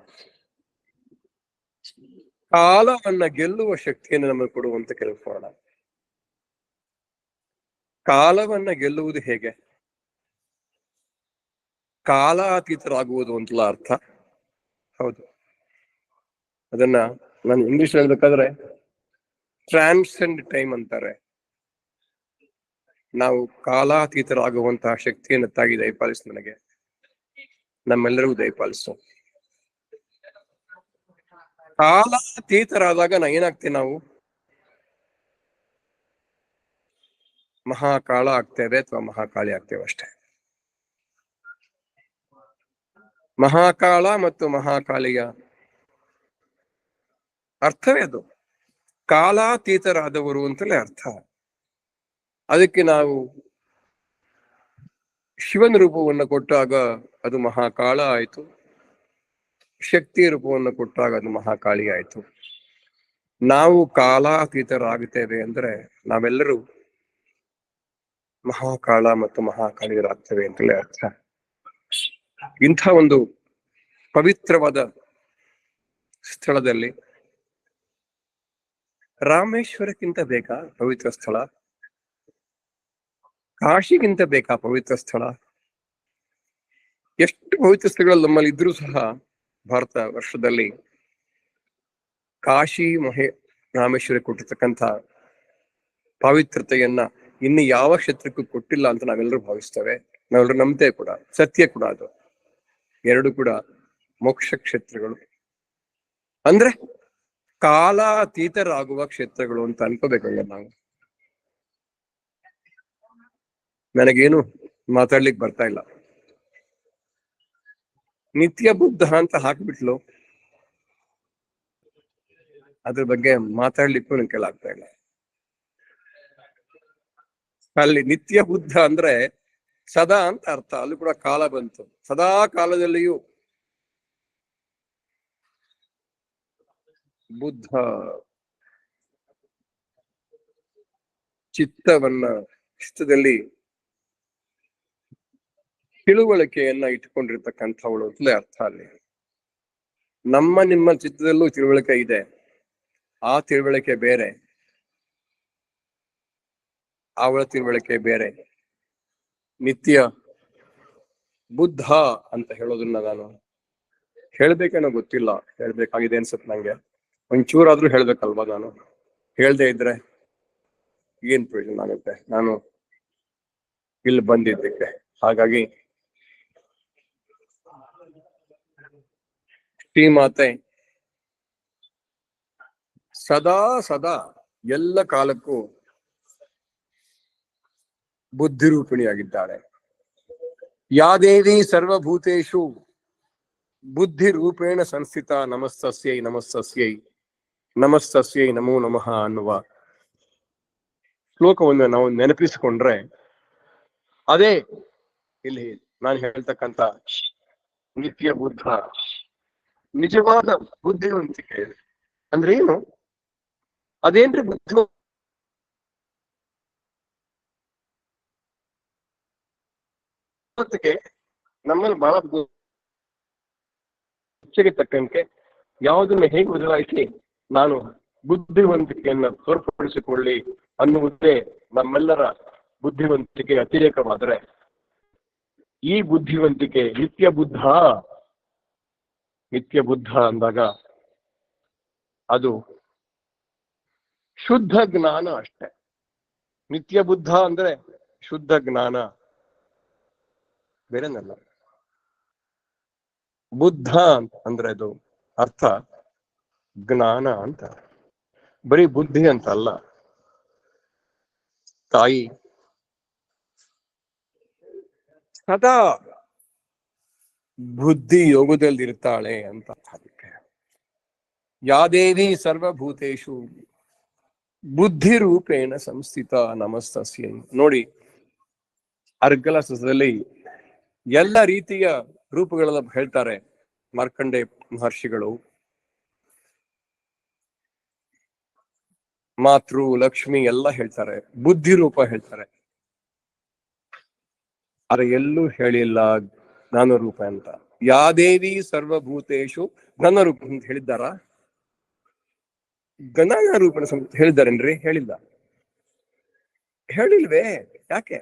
ಕಾಲವನ್ನ ಗೆಲ್ಲುವ ಶಕ್ತಿಯನ್ನು ನಮಗೆ ಕೊಡುವಂತ ಕೇಳ್ಕೊಳ್ಳೋಣ. ಕಾಲವನ್ನ ಗೆಲ್ಲುವುದು ಹೇಗೆ? ಕಾಲಾತೀತರಾಗುವುದು ಅಂತಲ್ಲ ಅರ್ಥ. ಹೌದು, ಅದನ್ನ ನಾನು ಇಂಗ್ಲಿಷ್ ಹೇಳ್ಬೇಕಾದ್ರೆ ಟ್ರಾನ್ಸೆಂಡ್ ಟೈಮ್ ಅಂತಾರೆ. ನಾವು ಕಾಲಾತೀತರಾಗುವಂತಹ ಶಕ್ತಿಯನ್ನು ತಾಗಿ ದಯಪಾಲಿಸು, ನನಗೆ ನಮ್ಮೆಲ್ಲರಿಗೂ ದಯಪಾಲಿಸು. ಕಾಲಾತೀತರಾದಾಗ ಏನಾಗ್ತೀವಿ ನಾವು? ಮಹಾಕಾಳ ಆಗ್ತೇವೆ ಅಥವಾ ಮಹಾಕಾಳಿ ಆಗ್ತೇವೆ ಅಷ್ಟೇ. ಮಹಾಕಾಳ ಮತ್ತು ಮಹಾಕಾಳಿಯ ಅರ್ಥವೇ ಅದು, ಕಾಲಾತೀತರಾದವರು ಅಂತಲೇ ಅರ್ಥ. ಅದಕ್ಕೆ ನಾವು ಶಿವನ ರೂಪವನ್ನು ಕೊಟ್ಟಾಗ ಅದು ಮಹಾಕಾಳ ಆಯಿತು, ಶಕ್ತಿ ರೂಪವನ್ನು ಕೊಟ್ಟಾಗ ಅದು ಮಹಾಕಾಳಿ ಆಯಿತು. ನಾವು ಕಾಲಾತೀತರಾಗುತ್ತೇವೆ ಅಂದ್ರೆ ನಾವೆಲ್ಲರೂ ಮಹಾಕಾಳ ಮತ್ತು ಮಹಾಕಾಳಿಯರಾಗ್ತೇವೆ ಅಂತಲೇ ಅರ್ಥ. ಇಂಥ ಒಂದು ಪವಿತ್ರವಾದ ಸ್ಥಳದಲ್ಲಿ ರಾಮೇಶ್ವರಕ್ಕಿಂತ ಬೇಕಾ ಪವಿತ್ರ ಸ್ಥಳ? ಕಾಶಿಗಿಂತ ಬೇಕಾ ಪವಿತ್ರ ಸ್ಥಳ? ಎಷ್ಟು ಪವಿತ್ರ ಸ್ಥಳಗಳು ನಮ್ಮಲ್ಲಿ ಇದ್ರೂ ಸಹ ಭಾರತ ವರ್ಷದಲ್ಲಿ ಕಾಶಿ ರಾಮೇಶ್ವರ ಕೊಟ್ಟಿರ್ತಕ್ಕಂಥ ಪವಿತ್ರತೆಯನ್ನ ಇನ್ನು ಯಾವ ಕ್ಷೇತ್ರಕ್ಕೂ ಕೊಟ್ಟಿಲ್ಲ ಅಂತ ನಾವೆಲ್ಲರೂ ಭಾವಿಸ್ತೇವೆ, ನಾವೆಲ್ಲರೂ ನಂಬ್ತೇವೆ ಕೂಡ, ಸತ್ಯ ಕೂಡ ಅದು. ಎರಡು ಕೂಡ ಮೋಕ್ಷ ಕ್ಷೇತ್ರಗಳು ಅಂದ್ರೆ ಕಾಲಾತೀತರಾಗುವ ಕ್ಷೇತ್ರಗಳು ಅಂತ ಅನ್ಕೋಬೇಕಲ್ಲ ನಾವು. ನನಗೇನು ಮಾತಾಡ್ಲಿಕ್ಕೆ ಬರ್ತಾ ಇಲ್ಲ. ನಿತ್ಯ ಬುದ್ಧ ಅಂತ ಹಾಕ್ಬಿಟ್ಲು, ಅದ್ರ ಬಗ್ಗೆ ಮಾತಾಡ್ಲಿಕ್ಕೂ ನನ್ ಕೆಲಾಗ್ತಾ ಇಲ್ಲ. ಅಲ್ಲಿ ನಿತ್ಯ ಬುದ್ಧ ಅಂದ್ರೆ ಸದಾ ಅಂತ ಅರ್ಥ, ಅಲ್ಲಿ ಕೂಡ ಕಾಲ ಬಂತು. ಸದಾ ಕಾಲದಲ್ಲಿಯೂ ಬುದ್ಧ ಚಿತ್ತದಲ್ಲಿ ತಿಳುವಳಿಕೆಯನ್ನ ಇಟ್ಕೊಂಡಿರ್ತಕ್ಕಂಥವಳು ಅಂತಲೇ ಅರ್ಥ. ಅಲ್ಲಿ ನಿಮ್ಮ ಚಿತ್ತದಲ್ಲೂ ತಿಳುವಳಿಕೆ ಇದೆ, ಆ ತಿಳುವಳಿಕೆ ಬೇರೆ, ಅವಳ ತಿಳುವಳಿಕೆ ಬೇರೆ. ನಿತ್ಯ ಬುದ್ಧ ಅಂತ ಹೇಳೋದನ್ನ ನಾನು ಹೇಳ್ಬೇಕೇನೋ ಗೊತ್ತಿಲ್ಲ, ಹೇಳ್ಬೇಕಾಗಿದೆ ಅನ್ಸುತ್ತೆ ನಂಗೆ. ಒಂಚೂರಾದ್ರೂ ಹೇಳ್ಬೇಕಲ್ವಾ ನಾನು? ಹೇಳ್ದೆ ಇದ್ರೆ ಏನ್ ಪ್ರಯೋಜನ ಆಗುತ್ತೆ ನಾನು ಇಲ್ಲಿ ಬಂದಿದ್ದಕ್ಕೆ? ಹಾಗಾಗಿ ಶ್ರೀಮಾತೆ ಸದಾ ಎಲ್ಲ ಕಾಲಕ್ಕೂ ಬುದ್ಧಿರೂಪಿಣಿಯಾಗಿದ್ದಾಳೆ. ಯಾ ದೇವಿ ಸರ್ವಭೂತೇಷು ಬುದ್ಧಿ ರೂಪೇಣ ಸಂಸ್ಥಿತ ನಮಸ್ತಸ್ಯೈ ನಮಸ್ತಸ್ಯೈ ನಮಸ್ತಸ್ಯೈ ನಮೋ ನಮಃ ಅನ್ನುವ ಶ್ಲೋಕವನ್ನು ನಾವು ನೆನಪಿಸಿಕೊಂಡ್ರೆ ಅದೇ ಇಲ್ಲಿ ನಾನು ಹೇಳ್ತಕ್ಕಂಥ ನಿತ್ಯ ಬುದ್ಧ. ನಿಜವಾದ ಬುದ್ಧಿವಂತಿಕೆ ಅಂದ್ರೆ ಏನು? ಅದೇನ್ರಿ ಬುದ್ಧಿವಂತಿಕೆ? ನಮ್ಮಲ್ಲಿ ಬಹಳ ಇಚ್ಛೆಗೆ ತಕ್ಕಂತೆ ಯಾವುದನ್ನ ಹೇಗೆ ಬದಲಾಯಿಸಿ ನಾನು ಬುದ್ಧಿವಂತಿಕೆಯನ್ನ ತೋರ್ಪಡಿಸಿಕೊಳ್ಳಿ ಅನ್ನುವುದೇ ನಮ್ಮೆಲ್ಲರ ಬುದ್ಧಿವಂತಿಕೆ ಅತಿರೇಕವಾದರೆ, ಈ ಬುದ್ಧಿವಂತಿಕೆ ನಿತ್ಯ ಬುದ್ಧ ಅಂದಾಗ ಅದು ಶುದ್ಧ ಜ್ಞಾನ ಅಷ್ಟೆ. ನಿತ್ಯ ಬುದ್ಧ ಅಂದ್ರೆ ಶುದ್ಧ ಜ್ಞಾನ, ಬೇರೆನಲ್ಲ. ಬುದ್ಧ ಅಂದ್ರೆ ಅದು ಅರ್ಥ ಜ್ಞಾನ ಅಂತ, ಬರೀ ಬುದ್ಧಿ ಅಂತ ಅಲ್ಲ. ತಾಯಿ ಸದಾ ಬುದ್ಧಿ ಯೋಗದಲ್ಲಿರ್ತಾಳೆ ಅಂತ. ಅದಕ್ಕೆ ಯಾದೇವಿ ಸರ್ವಭೂತೇಷು ಬುದ್ಧಿ ರೂಪೇಣ ಸಂಸ್ಥಿತ ನಮಸ್ತಸ್ಯೈ. ನೋಡಿ, ಅರ್ಗಲ ಸದಲ್ಲಿ ಎಲ್ಲ ರೀತಿಯ ರೂಪಗಳೆಲ್ಲ ಹೇಳ್ತಾರೆ. ಮಾರ್ಕಂಡೇ ಮಹರ್ಷಿಗಳು ಮಾತೃ ಲಕ್ಷ್ಮಿ ಎಲ್ಲ ಹೇಳ್ತಾರೆ, ಬುದ್ಧಿ ರೂಪ ಹೇಳ್ತಾರೆ. ಆದ್ರೆ ಎಲ್ಲೂ ಹೇಳಿಲ್ಲ ಜ್ಞಾನರೂಪ ಅಂತ. ಯಾದೇವಿ ಸರ್ವಭೂತೇಶು ಜ್ಞಾನರೂಪ ಅಂತ ಹೇಳಿದ್ದಾರ? ಜ್ಞಾನ ರೂಪನ ಹೇಳಿದ್ದಾರೇನ್ರಿ? ಹೇಳಿಲ್ವೇ? ಯಾಕೆ?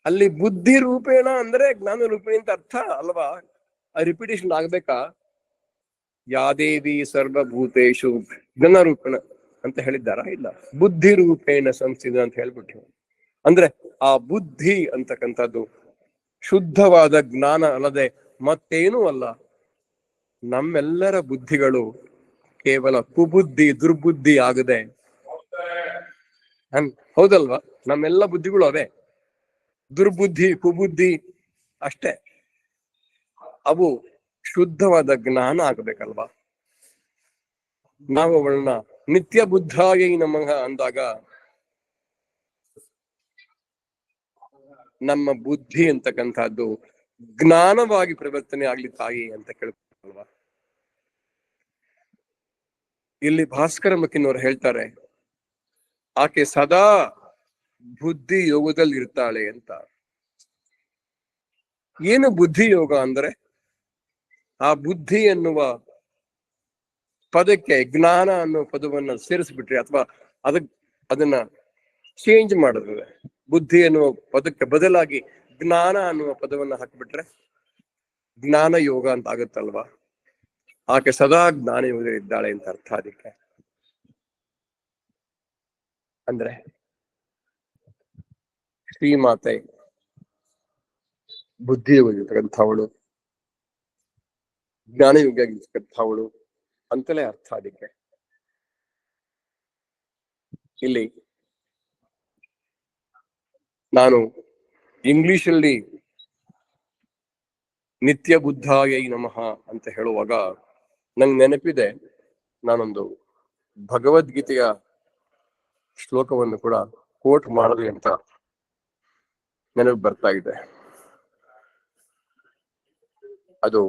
ಅಲ್ಲಿ ಬುದ್ಧಿ ರೂಪೇಣ ಅಂದ್ರೆ ಜ್ಞಾನ ರೂಪಿಣಿ ಅಂತ ಅರ್ಥ ಅಲ್ವಾ? ರಿಪಿಟೇಷನ್ ಆಗ್ಬೇಕಾ? ಯಾದೇವಿ ಸರ್ವಭೂತೇಶು ಜ್ಞಾನ ರೂಪೇಣ ಅಂತ ಹೇಳಿದ್ದಾರ? ಇಲ್ಲ. ಬುದ್ಧಿ ರೂಪೇಣ ಸಂಸ್ಥಿತ ಅಂತ ಹೇಳ್ಬಿಟ್ರು. ಅಂದ್ರೆ ಆ ಬುದ್ಧಿ ಅಂತಕ್ಕಂಥದ್ದು ಶುದ್ಧವಾದ ಜ್ಞಾನ ಅಲ್ಲದೆ ಮತ್ತೇನೂ ಅಲ್ಲ. ನಮ್ಮೆಲ್ಲರ ಬುದ್ಧಿಗಳು ಕೇವಲ ಕುಬುದ್ಧಿ ದುರ್ಬುದ್ಧಿ ಆಗದೆ, ಹೌದಲ್ವಾ? ನಮ್ಮೆಲ್ಲ ಬುದ್ಧಿಗಳು ಅವೇ, ದುರ್ಬುದ್ಧಿ ಕುಬುದ್ಧಿ ಅಷ್ಟೇ. ಅವು ಶುದ್ಧವಾದ ಜ್ಞಾನ ಆಗಬೇಕಲ್ವಾ? ನಾವು ಅವಳನ್ನ ನಿತ್ಯ ಬುದ್ಧಾಯೈ ನಮಃ ಅಂದಾಗ ನಮ್ಮ ಬುದ್ಧಿ ಅಂತಕ್ಕಂಥದ್ದು ಜ್ಞಾನವಾಗಿ ಪರಿವರ್ತನೆ ಆಗ್ಲಿ ತಾಯಿ ಅಂತ ಕೇಳ್ಕೊಳ್ವಾ? ಇಲ್ಲಿ ಭಾಸ್ಕರ ಮಕ್ಕಿನವರು ಹೇಳ್ತಾರೆ, ಆಕೆ ಸದಾ ಬುದ್ಧಿ ಯೋಗದಲ್ಲಿ ಇರ್ತಾಳೆ ಅಂತ. ಏನು ಬುದ್ಧಿ ಯೋಗ ಅಂದ್ರೆ? ಆ ಬುದ್ಧಿ ಎನ್ನುವ ಪದಕ್ಕೆ ಜ್ಞಾನ ಅನ್ನೋ ಪದವನ್ನ ಸೇರಿಸ್ಬಿಟ್ರೆ, ಅಥವಾ ಅದನ್ನ ಚೇಂಜ್ ಮಾಡಿದ್ರೆ, ಬುದ್ಧಿ ಎನ್ನುವ ಪದಕ್ಕೆ ಬದಲಾಗಿ ಜ್ಞಾನ ಅನ್ನುವ ಪದವನ್ನ ಹಾಕ್ಬಿಟ್ರೆ ಜ್ಞಾನ ಯೋಗ ಅಂತ ಆಗುತ್ತಲ್ವಾ? ಆಕೆ ಸದಾ ಜ್ಞಾನ ಯೋಗ ಇದ್ದಾಳೆ ಅಂತ ಅರ್ಥ. ಅದಕ್ಕೆ ಅಂದ್ರೆ ಶ್ರೀಮಾತೆ ಬುದ್ಧಿ ಯೋಗಿರ್ತಕ್ಕಂಥವಳು, ಜ್ಞಾನ ಯೋಗ ಆಗಿರ್ತಕ್ಕಂಥವಳು ಅಂತಲೇ ಅರ್ಥ. ಅದಕ್ಕೆ ಇಲ್ಲಿ ನಾನು ಇಂಗ್ಲಿಷಲ್ಲಿ ನಿತ್ಯ ಬುದ್ಧಾಯೈ ನಮಃ ಅಂತ ಹೇಳುವಾಗ ನಂಗೆ ನೆನಪಿದೆ, ನಾನೊಂದು ಭಗವದ್ಗೀತೆಯ ಶ್ಲೋಕವನ್ನು ಕೂಡ ಕೋಟ್ ಮಾಡಿದೆ ಅಂತ ನೆನಪು ಬರ್ತಾ ಇದೆ. ಅದು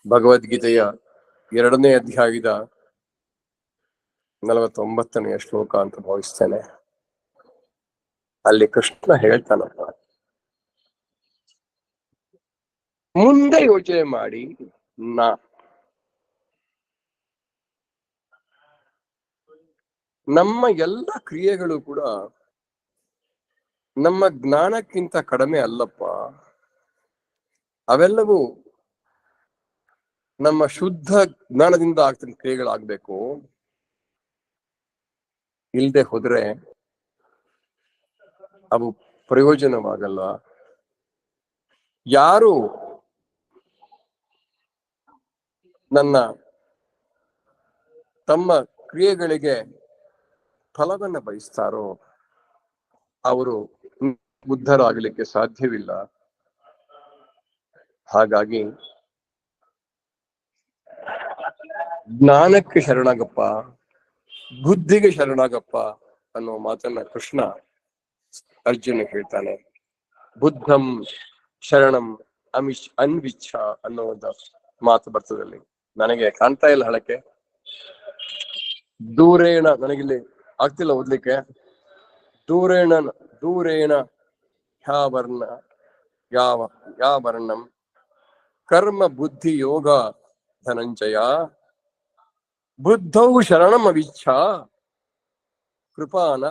ಭಗವದ್ಗೀತೆಯ 2ನೇ ಅಧ್ಯಾಯದ 49ನೇ ಶ್ಲೋಕ ಅಂತ ಭಾವಿಸ್ತೇನೆ. ಅಲ್ಲಿ ಕೃಷ್ಣ ಹೇಳ್ತಾನಪ್ಪ, ಮುಂದೆ ಯೋಚನೆ ಮಾಡಿ ನಮ್ಮ ಎಲ್ಲ ಕ್ರಿಯೆಗಳು ಕೂಡ ನಮ್ಮ ಜ್ಞಾನಕ್ಕಿಂತ ಕಡಿಮೆ ಅಲ್ಲಪ್ಪ. ಅವೆಲ್ಲವೂ ನಮ್ಮ ಶುದ್ಧ ಜ್ಞಾನದಿಂದ ಆಗ್ತಿದ್ದ ಕ್ರಿಯೆಗಳಾಗ್ಬೇಕು. ಇಲ್ದೆ ಹೋದ್ರೆ ಅವು ಪ್ರಯೋಜನವಾಗಲ್ಲ. ಯಾರು ನನ್ನ ತಮ್ಮ ಕ್ರಿಯೆಗಳಿಗೆ ಫಲವನ್ನ ಬಯಸ್ತಾರೋ ಅವರು ಬುದ್ಧರಾಗಲಿಕ್ಕೆ ಸಾಧ್ಯವಿಲ್ಲ. ಹಾಗಾಗಿ ಜ್ಞಾನಕ್ಕೆ ಶರಣಾಗಪ್ಪ, ಬುದ್ಧಿಗೆ ಶರಣಾಗಪ್ಪ ಅನ್ನೋ ಮಾತನ್ನ ಕೃಷ್ಣ ಅರ್ಜುನ ಹೇಳ್ತಾನೆ. ಬುದ್ಧಂ ಶರಣಂ ಅನ್ವಿಚ್ಛ ಅನ್ನೋ ಒಂದು ಮಾತು ಬರ್ತದಲ್ಲಿ. ನನಗೆ ಕಾಣ್ತಾ ಇಲ್ಲ ಹಳಕ್ಕೆ, ದೂರೇಣ, ನನಗಿಲ್ಲಿ ಆಗ್ತಿಲ್ಲ ಓದ್ಲಿಕ್ಕೆ. ದೂರೇಣ ಹ್ಯಾವರ್ಣ ಯಾವರ್ಣಂ ಕರ್ಮ ಬುದ್ಧಿ ಯೋಗ ಧನಂಜಯ ಬುದ್ಧೌ ಶರಣಂ ಅವಿಚ್ಛ ಕೃಪಾನ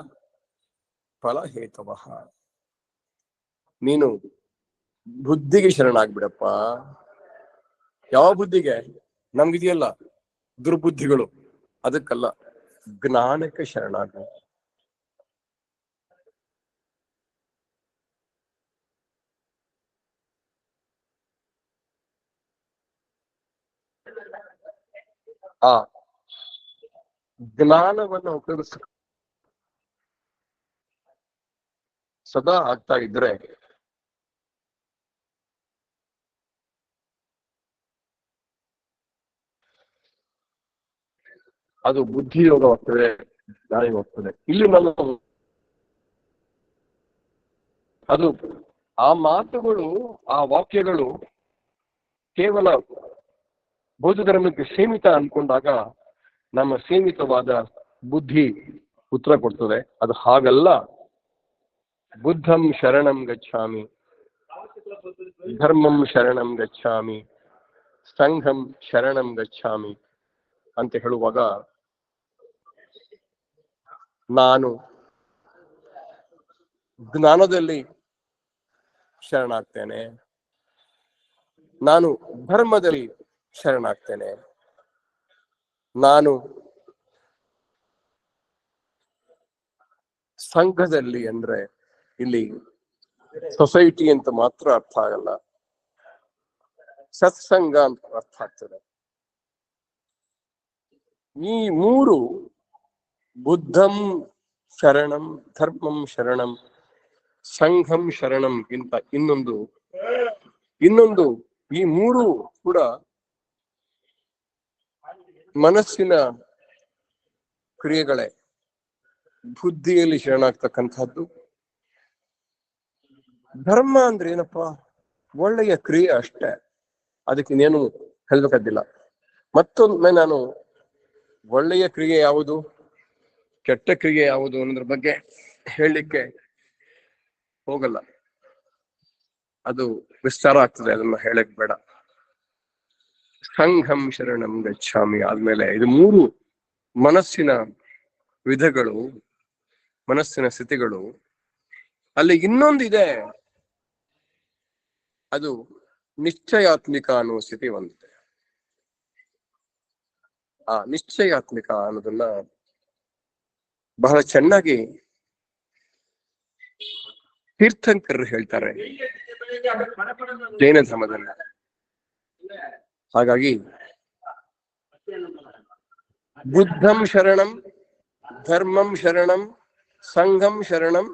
ಫಲ ಹೇತವಃ. ನೀನು ಬುದ್ಧಿಗೆ ಶರಣಾಗ್ಬಿಡಪ್ಪ. ಯಾವ ಬುದ್ಧಿಗೆ? ನಮ್ಗಿದೆಯಲ್ಲ ದುರ್ಬುದ್ಧಿಗಳು, ಅದಕ್ಕಲ್ಲ, ಜ್ಞಾನಕ್ಕೆ ಶರಣಾಗ. ಆ ಜ್ಞಾನವನ್ನು ಉಪಯೋಗಿಸ ಸದಾ ಆಗ್ತಾ ಇದ್ರೆ ಅದು ಬುದ್ಧಿಯೋಗವಾಗ್ತದೆ, ಜ್ಞಾನವಾಗ್ತದೆ. ಇಲ್ಲಿ ನಾನು ಅದು ಆ ಮಾತುಗಳು, ಆ ವಾಕ್ಯಗಳು ಕೇವಲ ಬೌದ್ಧ ಧರ್ಮಕ್ಕೆ ಸೀಮಿತ ಅನ್ಕೊಂಡಾಗ ನಮ್ಮ ಸೀಮಿತವಾದ ಬುದ್ಧಿ ಉತ್ತರ ಕೊಡ್ತದೆ. ಅದು ಹಾಗಲ್ಲ. ಬುದ್ಧಂ ಶರಣಂ ಗಚ್ಛಾಮಿ, ಧರ್ಮಂ ಶರಣಂ ಗಚ್ಛಾಮಿ, ಸಂಘಂ ಶರಣಂ ಗಚ್ಛಾಮಿ ಅಂತ ಹೇಳುವಾಗ ನಾನು ಜ್ಞಾನದಲ್ಲಿ ಶರಣಾಗ್ತೇನೆ, ನಾನು ಧರ್ಮದಲ್ಲಿ ಶರಣಾಗ್ತೇನೆ, ನಾನು ಸಂಘದಲ್ಲಿ ಅಂದ್ರೆ ಇಲ್ಲಿ ಸೊಸೈಟಿ ಅಂತ ಮಾತ್ರ ಅರ್ಥ ಆಗಲ್ಲ, ಸತ್ಸಂಗ ಅಂತ ಅರ್ಥ ಆಗ್ತದೆ. ಈ ಮೂರು ಬುದ್ಧಂ ಶರಣಂ, ಧರ್ಮಂ ಶರಣಂ, ಸಂಘಂ ಶರಣಂ ಗಿಂತ ಇನ್ನೊಂದು ಈ ಮೂರು ಕೂಡ ಮನಸ್ಸಿನ ಕ್ರಿಯೆಗಳೇ, ಬುದ್ಧಿಯಲ್ಲಿ ಶರಣಾಗ್ತಕ್ಕಂಥದ್ದು. ಧರ್ಮ ಅಂದ್ರೆ ಏನಪ್ಪಾ? ಒಳ್ಳೆಯ ಕ್ರಿಯೆ ಅಷ್ಟೇ, ಅದಕ್ಕೆ ಇನ್ನೇನು ಹೇಳ್ಬೇಕಾದಿಲ್ಲ. ಮತ್ತೊಮ್ಮೆ ನಾನು ಒಳ್ಳೆಯ ಕ್ರಿಯೆ ಯಾವುದು, ಕೆಟ್ಟ ಕ್ರಿಯೆ ಯಾವುದು ಅನ್ನೋದ್ರ ಬಗ್ಗೆ ಹೇಳಲಿಕ್ಕೆ ಹೋಗಲ್ಲ, ಅದು ವಿಸ್ತಾರ ಆಗ್ತದೆ, ಅದನ್ನ ಹೇಳಕ್ ಬೇಡ. ಸಂಘಂ ಶರಣಂ ಗಚ್ಚಾಮಿ ಆದ್ಮೇಲೆ ಇದು ಮೂರು ಮನಸ್ಸಿನ ವಿಧಗಳು, ಮನಸ್ಸಿನ ಸ್ಥಿತಿಗಳು. ಅಲ್ಲಿ ಇನ್ನೊಂದಿದೆ, ಅದು ನಿಶ್ಚಯಾತ್ಮಿಕ ಅನ್ನುವ ಸ್ಥಿತಿ ಒಂದಿದೆ. ಆ ನಿಶ್ಚಯಾತ್ಮಿಕ ಅನ್ನೋದನ್ನ ಬಹಳ ಚೆನ್ನಾಗಿ ತೀರ್ಥಂಕರರು ಹೇಳ್ತಾರೆ ಜೈನ ಧರ್ಮದಲ್ಲಿ. ಹಾಗಾಗಿ ಬುದ್ಧಂ ಶರಣಂ, ಧರ್ಮಂ ಶರಣಂ, ಸಂಘಂ ಶರಣಂ,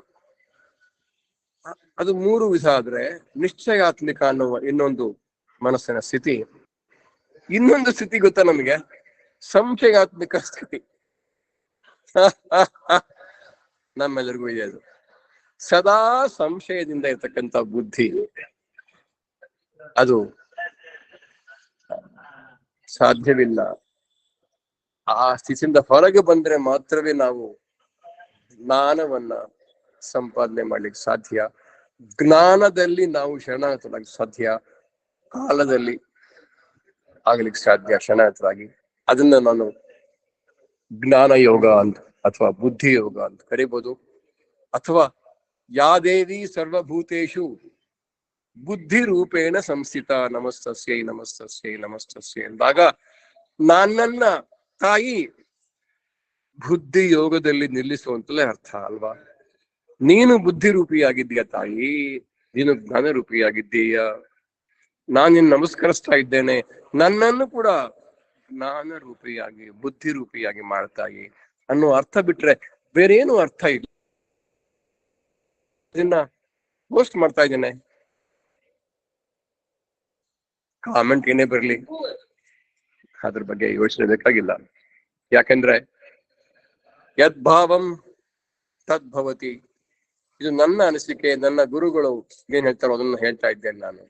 ಅದು ಮೂರು ವಿಧ ಆದ್ರೆ ನಿಶ್ಚಯಾತ್ಮಿಕ ಅನ್ನುವ ಇನ್ನೊಂದು ಮನಸ್ಸಿನ ಸ್ಥಿತಿ. ಇನ್ನೊಂದು ಸ್ಥಿತಿ ಗೊತ್ತಾ ನಮಗೆ? ಸಂಶಯಾತ್ಮಿಕ ಸ್ಥಿತಿ. ನಮ್ಮೆಲ್ಲರಿಗೂ ಇದೆ ಅದು. ಸದಾ ಸಂಶಯದಿಂದ ಇರ್ತಕ್ಕಂಥ ಬುದ್ಧಿ, ಅದು ಸಾಧ್ಯವಿಲ್ಲ. ಆ ಸ್ಥಿತಿಯಿಂದ ಹೊರಗೆ ಬಂದ್ರೆ ಮಾತ್ರವೇ ನಾವು ಜ್ಞಾನವನ್ನ ಸಂಪಾದನೆ ಮಾಡ್ಲಿಕ್ಕೆ ಸಾಧ್ಯ. ಜ್ಞಾನದಲ್ಲಿ ನಾವು ಶರಣಾಗತರಾಗಿ ಸಾಧ್ಯ, ಕಾಲದಲ್ಲಿ ಆಗ್ಲಿಕ್ಕೆ ಸಾಧ್ಯ ಶರಣಾಗತರಾಗಿ. ಅದನ್ನ ನಾನು ಜ್ಞಾನ ಯೋಗ ಅಂತ ಅಥವಾ ಬುದ್ಧಿ ಯೋಗ ಅಂತ ಕರಿಬಹುದು. ಅಥವಾ ಯಾ ದೇವಿ ಸರ್ವಭೂತೇಷು ಬುದ್ಧಿ ರೂಪೇಣ ಸಂಸ್ಥಿತ ನಮಸ್ತಸ್ಯೈ ನಮಸ್ತಸ್ಯೈ ನಮಸ್ತಸ್ಯೈ ಎಂದಾಗ ನನ್ನನ್ನ ತಾಯಿ ಬುದ್ಧಿ ಯೋಗದಲ್ಲಿ ನಿಲ್ಲಿಸುವಂತಲೇ ಅರ್ಥ ಅಲ್ವಾ? ನೀನು ಬುದ್ಧಿ ರೂಪಿಯಾಗಿದ್ದೀಯ ತಾಯಿ, ನೀನು ಜ್ಞಾನ ರೂಪಿಯಾಗಿದ್ದೀಯ, ನಾನು ನಿನ್ನ ನಮಸ್ಕರಿಸ್ತಾ ಇದ್ದೇನೆ, ನನ್ನನ್ನು ಕೂಡ ಜ್ಞಾನ ರೂಪಿಯಾಗಿ ಬುದ್ಧಿ ರೂಪಿಯಾಗಿ ಮಾಡ್ತಾಯಿ ಅನ್ನೋ ಅರ್ಥ ಬಿಟ್ರೆ ಬೇರೇನು ಅರ್ಥ ಇಲ್ಲ. ಇದನ್ನ ಪೋಸ್ಟ್ ಮಾಡ್ತಾ ಇದ್ದೇನೆ, ಕಾಮೆಂಟ್ ಏನೇ ಬರಲಿ ಅದ್ರ ಬಗ್ಗೆ ಯೋಚನೆ ಬೇಕಾಗಿಲ್ಲ. ಯಾಕೆಂದ್ರೆ ಯದ್ಭಾವಂ ತದ್ಭವತಿ, ಇದು ನನ್ನ ಅನಿಸಿಕೆ, ನನ್ನ ಗುರುಗಳು ಏನ್ ಹೇಳ್ತಾರೋ ಅದನ್ನ ಹೇಳ್ತಾ ಇದ್ದೇನೆ ನಾನು.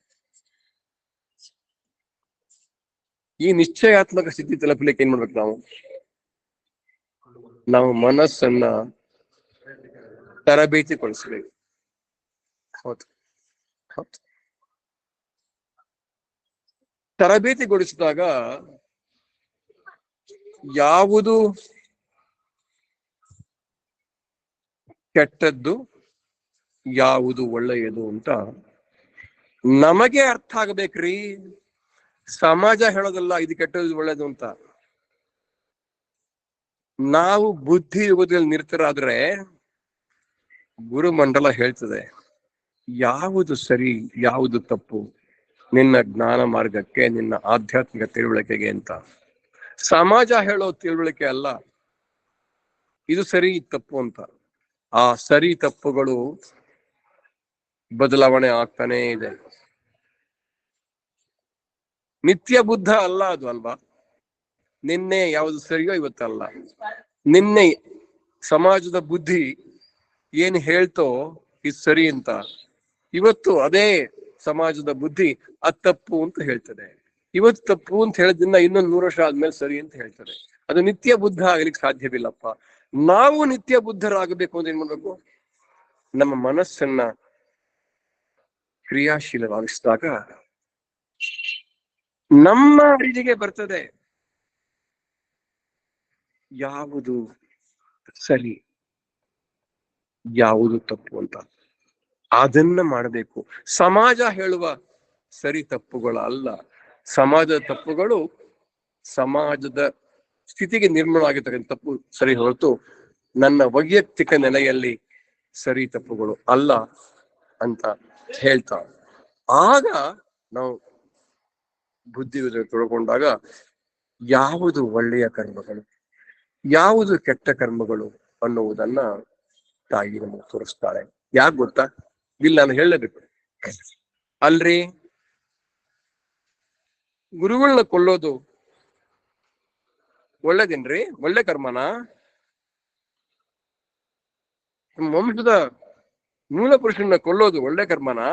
ಈ ನಿಶ್ಚಯಾತ್ಮಕ ಸ್ಥಿತಿ ತಲುಪಲಿಕ್ಕೆ ಏನ್ ಮಾಡ್ಬೇಕು ನಾವು ಮನಸ್ಸನ್ನ ತರಬೇತಿಗೊಳಿಸ್ಬೇಕು. ಹೌದು, ತರಬೇತಿಗೊಳಿಸಿದಾಗ ಯಾವುದು ಕೆಟ್ಟದ್ದು ಯಾವುದು ಒಳ್ಳೆಯದು ಅಂತ ನಮಗೆ ಅರ್ಥ ಆಗ್ಬೇಕ್ರಿ. ಸಮಾಜ ಹೇಳೋದಲ್ಲ ಇದು ಕೆಟ್ಟದ್ದು ಒಳ್ಳೇದು ಅಂತ. ನಾವು ಬುದ್ಧಿ ಯುಗದಲ್ಲಿ ನಿರತರಾದ್ರೆ ಗುರುಮಂಡಲ ಹೇಳ್ತದೆ ಯಾವುದು ಸರಿ ಯಾವುದು ತಪ್ಪು ನಿನ್ನ ಜ್ಞಾನ ಮಾರ್ಗಕ್ಕೆ, ನಿನ್ನ ಆಧ್ಯಾತ್ಮಿಕ ತಿಳುವಳಿಕೆಗೆ ಅಂತ. ಸಮಾಜ ಹೇಳೋ ತಿಳುವಳಿಕೆ ಅಲ್ಲ ಇದು ಸರಿ ತಪ್ಪು ಅಂತ. ಆ ಸರಿ ತಪ್ಪುಗಳು ಬದಲಾವಣೆ ಆಗ್ತಾನೇ ಇದೆ. ನಿತ್ಯ ಬುದ್ಧ ಅಲ್ಲ ಅದು ಅಲ್ವಾ? ನಿನ್ನೆ ಯಾವುದು ಸರಿಯೋ ಇವತ್ತಲ್ಲ. ನಿನ್ನೆ ಸಮಾಜದ ಬುದ್ಧಿ ಏನ್ ಹೇಳ್ತೋ ಇದು ಸರಿ ಅಂತ, ಇವತ್ತು ಅದೇ ಸಮಾಜದ ಬುದ್ಧಿ ಅದು ತಪ್ಪು ಅಂತ ಹೇಳ್ತದೆ. ಇವತ್ತು ತಪ್ಪು ಅಂತ ಹೇಳಿದ್ರಿಂದ ಇನ್ನೊಂದು 100 ವರ್ಷ ಆದ್ಮೇಲೆ ಸರಿ ಅಂತ ಹೇಳ್ತದೆ. ಅದು ನಿತ್ಯ ಬುದ್ಧ ಆಗ್ಲಿಕ್ಕೆ ಸಾಧ್ಯವಿಲ್ಲಪ್ಪ. ನಾವು ನಿತ್ಯ ಬುದ್ಧರಾಗಬೇಕು ಅಂತ ಏನ್ ಮಾಡ್ಬೇಕು? ನಮ್ಮ ಮನಸ್ಸನ್ನ ಕ್ರಿಯಾಶೀಲವಾಗಿಸಿದಾಗ ನಮ್ಮ ಅರಿವಿಗೆ ಬರ್ತದೆ ಯಾವುದು ಸರಿ ಯಾವುದು ತಪ್ಪು ಅಂತ. ಅದನ್ನ ಮಾಡಬೇಕು. ಸಮಾಜ ಹೇಳುವ ಸರಿ ತಪ್ಪುಗಳ ಅಲ್ಲ. ಸಮಾಜದ ತಪ್ಪುಗಳು ಸಮಾಜದ ಸ್ಥಿತಿಗೆ ನಿರ್ಮಾಣ ಆಗಿರ್ತಕ್ಕಂಥ ತಪ್ಪು ಸರಿ ಹೊರತು ನನ್ನ ವೈಯಕ್ತಿಕ ನೆಲೆಯಲ್ಲಿ ಸರಿ ತಪ್ಪುಗಳು ಅಲ್ಲ ಅಂತ ಹೇಳ್ತಾ, ಆಗ ನಾವು ಬುದ್ಧಿ ತೊಳ್ಕೊಂಡಾಗ ಯಾವುದು ಒಳ್ಳೆಯ ಕರ್ಮಗಳು ಯಾವುದು ಕೆಟ್ಟ ಕರ್ಮಗಳು ಅನ್ನುವುದನ್ನ ತಾಯಿ ನಮಗೆ ತೋರಿಸ್ತಾಳೆ. ಯಾಕೆ ಗೊತ್ತಾ? ಇಲ್ಲಿ ನಾನು ಹೇಳಬೇಕು. ಅಲ್ರಿ, ಗುರುಗಳನ್ನ ಕೊಲ್ಲೋದು ಒಳ್ಳೇದೇನ್ರಿ? ಒಳ್ಳೆ ಕರ್ಮನಾ? ವಂಶದ ಮೂಲ ಪುರುಷನ ಕೊಲ್ಲೋದು ಒಳ್ಳೆ ಕರ್ಮನಾ?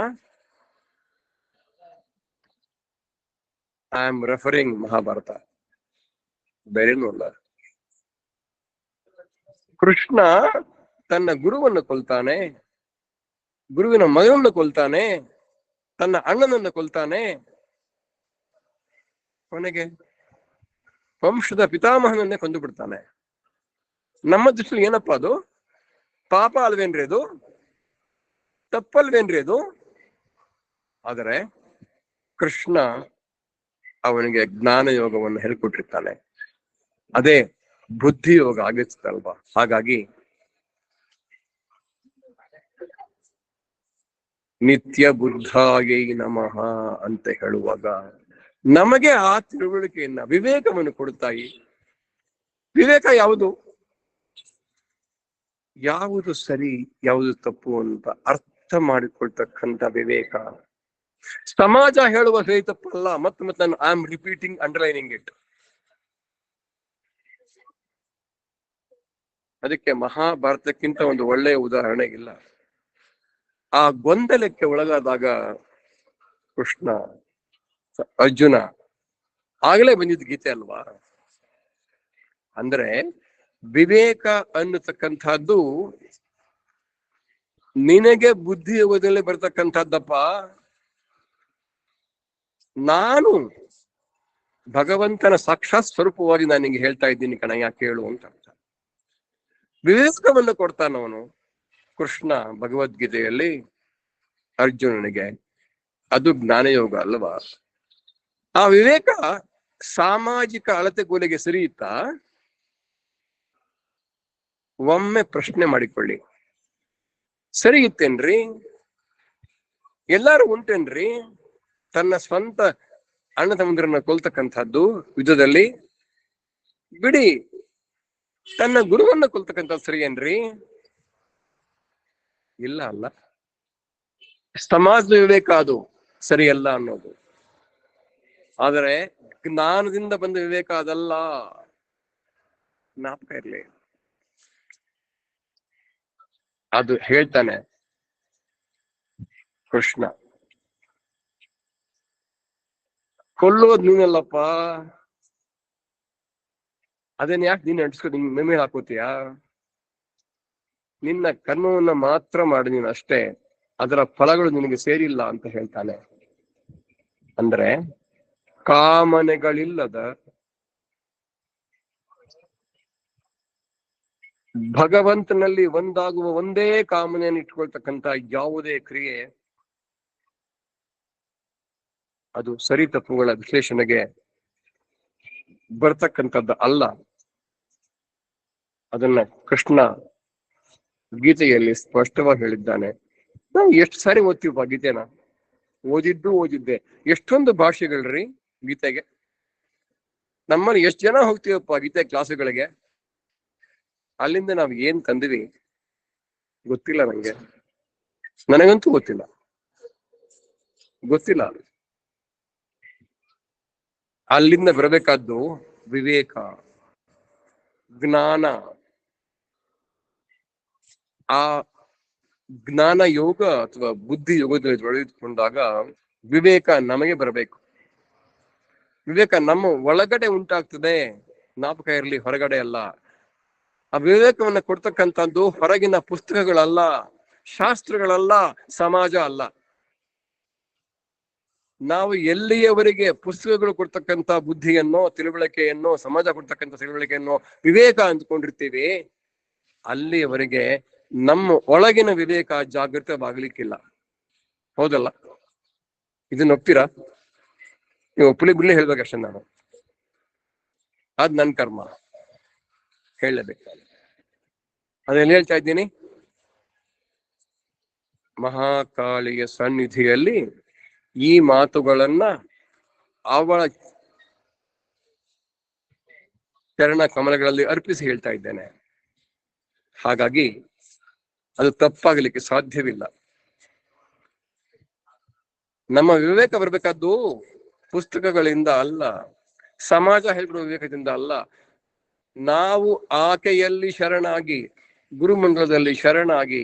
ಐ ಆಮ್ ರೆಫರಿಂಗ್ ಮಹಾಭಾರತ, ಬೇರೇನೂ ಅಲ್ಲ. ಕೃಷ್ಣ ತನ್ನ ಗುರುವನ್ನು ಕೊಲ್ತಾನೆ, ಗುರುವಿನ ಮಗನನ್ನು ಕೊಲ್ತಾನೆ, ತನ್ನ ಅಣ್ಣನನ್ನು ಕೊಲ್ತಾನೆ, ಕೊನೆಗೆ ವಂಶದ ಪಿತಾಮಹನನ್ನೇ ಕೊಂದು ಬಿಡ್ತಾನೆ. ನಮ್ಮ ದೃಷ್ಟಿಯಲ್ಲಿ ಏನಪ್ಪಾ ಅದು? ಪಾಪ ಅಲ್ವೇನ್ರಿ ಅದು? ತಪ್ಪಲ್ವೇನ್ರಿ ಅದು? ಆದರೆ ಕೃಷ್ಣ ಅವನಿಗೆ ಜ್ಞಾನ ಯೋಗವನ್ನು ಹೇಳ್ಕೊಟ್ಟಿರ್ತಾನೆ. ಅದೇ ಬುದ್ಧಿ ಯೋಗ ಆಗಿರ್ತಲ್ವಾ. ಹಾಗಾಗಿ ನಿತ್ಯ ಬುದ್ಧಾಯೈ ನಮಃ ಅಂತ ಹೇಳುವಾಗ ನಮಗೆ ಆ ತಿಳುವಳಿಕೆಯನ್ನ, ವಿವೇಕವನ್ನು ಕೊಡುತ್ತಾಯಿ. ವಿವೇಕ ಯಾವುದು? ಯಾವುದು ಸರಿ, ಯಾವುದು ತಪ್ಪು ಅಂತ ಅರ್ಥ ಮಾಡಿಕೊಳ್ತಕ್ಕಂಥ ವಿವೇಕ. ಸಮಾಜ ಹೇಳುವ ಸರಿ ತಪ್ಪಲ್ಲ. ಮತ್ತೆ ನಾನು I am repeating, underlining it. ಅದಕ್ಕೆ ಮಹಾಭಾರತಕ್ಕಿಂತ ಒಂದು ಒಳ್ಳೆಯ ಉದಾಹರಣೆ ಇಲ್ಲ. ಆ ಗೊಂದಲಕ್ಕೆ ಒಳಗಾದಾಗ ಕೃಷ್ಣ, ಅರ್ಜುನ ಆಗಲೇ ಬಂದಿದ್ದ ಗೀತೆ ಅಲ್ವಾ. ಅಂದ್ರೆ ವಿವೇಕ ಅನ್ನತಕ್ಕಂಥದ್ದು ನಿನಗೆ ಬುದ್ಧಿ ಯೋಗದಲ್ಲಿ ಬರ್ತಕ್ಕಂಥದ್ದಪ್ಪ. ನಾನು ಭಗವಂತನ ಸಾಕ್ಷಾತ್ ಸ್ವರೂಪವಾಗಿ ನಾನು ನಿಂಗೆ ಹೇಳ್ತಾ ಇದ್ದೀನಿ ಕಣಯ್ಯ, ಕೇಳು ಅಂತ. ವಿವೇಕವನ್ನು ಕೊಡ್ತಾನವನು ಕೃಷ್ಣ ಭಗವದ್ಗೀತೆಯಲ್ಲಿ ಅರ್ಜುನನಿಗೆ. ಅದು ಜ್ಞಾನಯೋಗ ಅಲ್ವಾ. ಆ ವಿವೇಕ ಸಾಮಾಜಿಕ ಅಳತೆಗೋಲಿಗೆ ಸರಿಯುತ್ತಾ? ಒಮ್ಮೆ ಪ್ರಶ್ನೆ ಮಾಡಿಕೊಳ್ಳಿ. ಸರಿಯುತ್ತೇನ್ರಿ? ಎಲ್ಲಾರು ಉಂಟೇನ್ರಿ ತನ್ನ ಸ್ವಂತ ಅಣ್ಣ ತಮ್ಮಂದಿರನ್ನ ಕೊಲ್ತಕ್ಕಂಥದ್ದು ಯುದ್ಧದಲ್ಲಿ? ಬಿಡಿ, ತನ್ನ ಗುರುವನ್ನ ಕೊಲ್ತಕ್ಕಂಥದ್ದು ಸರಿ ಏನ್ರಿ? ಇಲ್ಲ ಅಲ್ಲ. ಸಮಾಜದ ವಿವೇಕ ಅದು ಸರಿಯಲ್ಲ ಅನ್ನೋದು. ಆದರೆ ಜ್ಞಾನದಿಂದ ಬಂದ ವಿವೇಕ ಅದಲ್ಲ. ಜ್ಞಾಪಕ ಇರ್ಲಿ. ಅದು ಹೇಳ್ತಾನೆ ಕೃಷ್ಣ, ಕೊಲ್ಲೋದ್ ನೀನಲ್ಲಪ್ಪ. ಅದನ್ನ ಯಾಕೆ ನೀನ್ ಅಂಟಿಸ್ಕೊ, ನಿನ್ ಮೇಲೆ ಹಾಕೋತೀಯ? ನಿನ್ನ ಕರ್ಮವನ್ನ ಮಾತ್ರ ಮಾಡಿ ನೀನು ಅಷ್ಟೇ, ಅದರ ಫಲಗಳು ನಿನಗೆ ಸೇರಿಲ್ಲ ಅಂತ ಹೇಳ್ತಾನೆ. ಅಂದ್ರೆ ಕಾಮನೆಗಳಿಲ್ಲದ ಭಗವಂತನಲ್ಲಿ ಒಂದಾಗುವ ಒಂದೇ ಕಾಮನೆಯನ್ನು ಇಟ್ಕೊಳ್ತಕ್ಕಂಥ ಯಾವುದೇ ಕ್ರಿಯೆ ಅದು ಸರಿ ತಪ್ಪುಗಳ ವಿಶ್ಲೇಷಣೆಗೆ ಬರ್ತಕ್ಕಂಥದ್ದು ಅಲ್ಲ. ಅದನ್ನ ಕೃಷ್ಣ ಗೀತೆಯಲ್ಲಿ ಸ್ಪಷ್ಟವಾಗಿ ಹೇಳಿದ್ದಾನೆ. ನಾವು ಎಷ್ಟು ಸಾರಿ ಓದ್ತೀವಪ್ಪ ಗೀತೆನ? ಓದಿದ್ದೆ. ಎಷ್ಟೊಂದು ಭಾಷೆಗಳ್ರಿ ಗೀತೆಗೆ. ನಮ್ಮಲ್ಲಿ ಎಷ್ಟು ಜನ ಹೋಗ್ತೀವಪ್ಪ ಗೀತೆ ಕ್ಲಾಸುಗಳಿಗೆ? ಅಲ್ಲಿಂದ ನಾವ್ ಏನ್ ತಂದಿವಿ ಗೊತ್ತಿಲ್ಲ ನಂಗೆ. ನನಗಂತೂ ಗೊತ್ತಿಲ್ಲ. ಅಲ್ಲಿಂದ ಬರಬೇಕಾದ್ದು ವಿವೇಕ, ಜ್ಞಾನ. ಆ ಜ್ಞಾನ ಯೋಗ ಅಥವಾ ಬುದ್ಧಿ ಯೋಗದಲ್ಲಿ ತೊಡಗಿಕೊಂಡಾಗ ವಿವೇಕ ನಮಗೆ ಬರಬೇಕು. ವಿವೇಕ ನಮ್ಮ ಒಳಗಡೆ ಉಂಟಾಗ್ತದೆ, ಜ್ಞಾಪಕ ಇರಲಿ, ಹೊರಗಡೆ ಅಲ್ಲ. ಆ ವಿವೇಕವನ್ನ ಕೊಡ್ತಕ್ಕಂಥದ್ದು ಹೊರಗಿನ ಪುಸ್ತಕಗಳಲ್ಲ, ಶಾಸ್ತ್ರಗಳಲ್ಲ, ಸಮಾಜ ಅಲ್ಲ. ನಾವು ಎಲ್ಲಿಯವರೆಗೆ ಪುಸ್ತಕಗಳು ಕೊಡ್ತಕ್ಕಂಥ ಬುದ್ಧಿಯನ್ನೋ ತಿಳುವಳಿಕೆಯನ್ನೋ, ಸಮಾಜ ಕೊಡ್ತಕ್ಕಂಥ ತಿಳುವಳಿಕೆಯನ್ನೋ ವಿವೇಕ ಅಂದ್ಕೊಂಡಿರ್ತೀವಿ, ಅಲ್ಲಿಯವರೆಗೆ ನಮ್ಮ ಒಳಗಿನ ವಿವೇಕ ಜಾಗೃತವಾಗ್ಲಿಕ್ಕಿಲ್ಲ. ಹೌದಲ್ಲ? ಇದನ್ನ ಒಪ್ತೀರಾ? ನೀವು ಒಪ್ಪಲಿ ಬಿಡ್ಲಿ ಹೇಳ್ಬೇಕಷ್ಟೇ. ನಾನು ಅದ್ ನನ್ ಕರ್ಮ, ಹೇಳಬೇಕು. ಅದೆಲ್ಲ ಹೇಳ್ತಾ ಇದ್ದೀನಿ. ಮಹಾಕಾಳಿಯ ಸನ್ನಿಧಿಯಲ್ಲಿ ಈ ಮಾತುಗಳನ್ನ ಅವಳ ಚರಣ ಕಮಲಗಳಲ್ಲಿ ಅರ್ಪಿಸಿ ಹೇಳ್ತಾ ಇದ್ದೇನೆ. ಹಾಗಾಗಿ ಅದು ತಪ್ಪಾಗಲಿಕ್ಕೆ ಸಾಧ್ಯವಿಲ್ಲ. ನಮ್ಮ ವಿವೇಕ ಬರಬೇಕಾದ್ದು ಪುಸ್ತಕಗಳಿಂದ ಅಲ್ಲ, ಸಮಾಜ ಹೇಳ್ಬಿಡುವ ವಿವೇಕದಿಂದ ಅಲ್ಲ. ನಾವು ಆಕೆಯಲ್ಲಿ ಶರಣಾಗಿ, ಗುರುಮಂಡಲದಲ್ಲಿ ಶರಣಾಗಿ,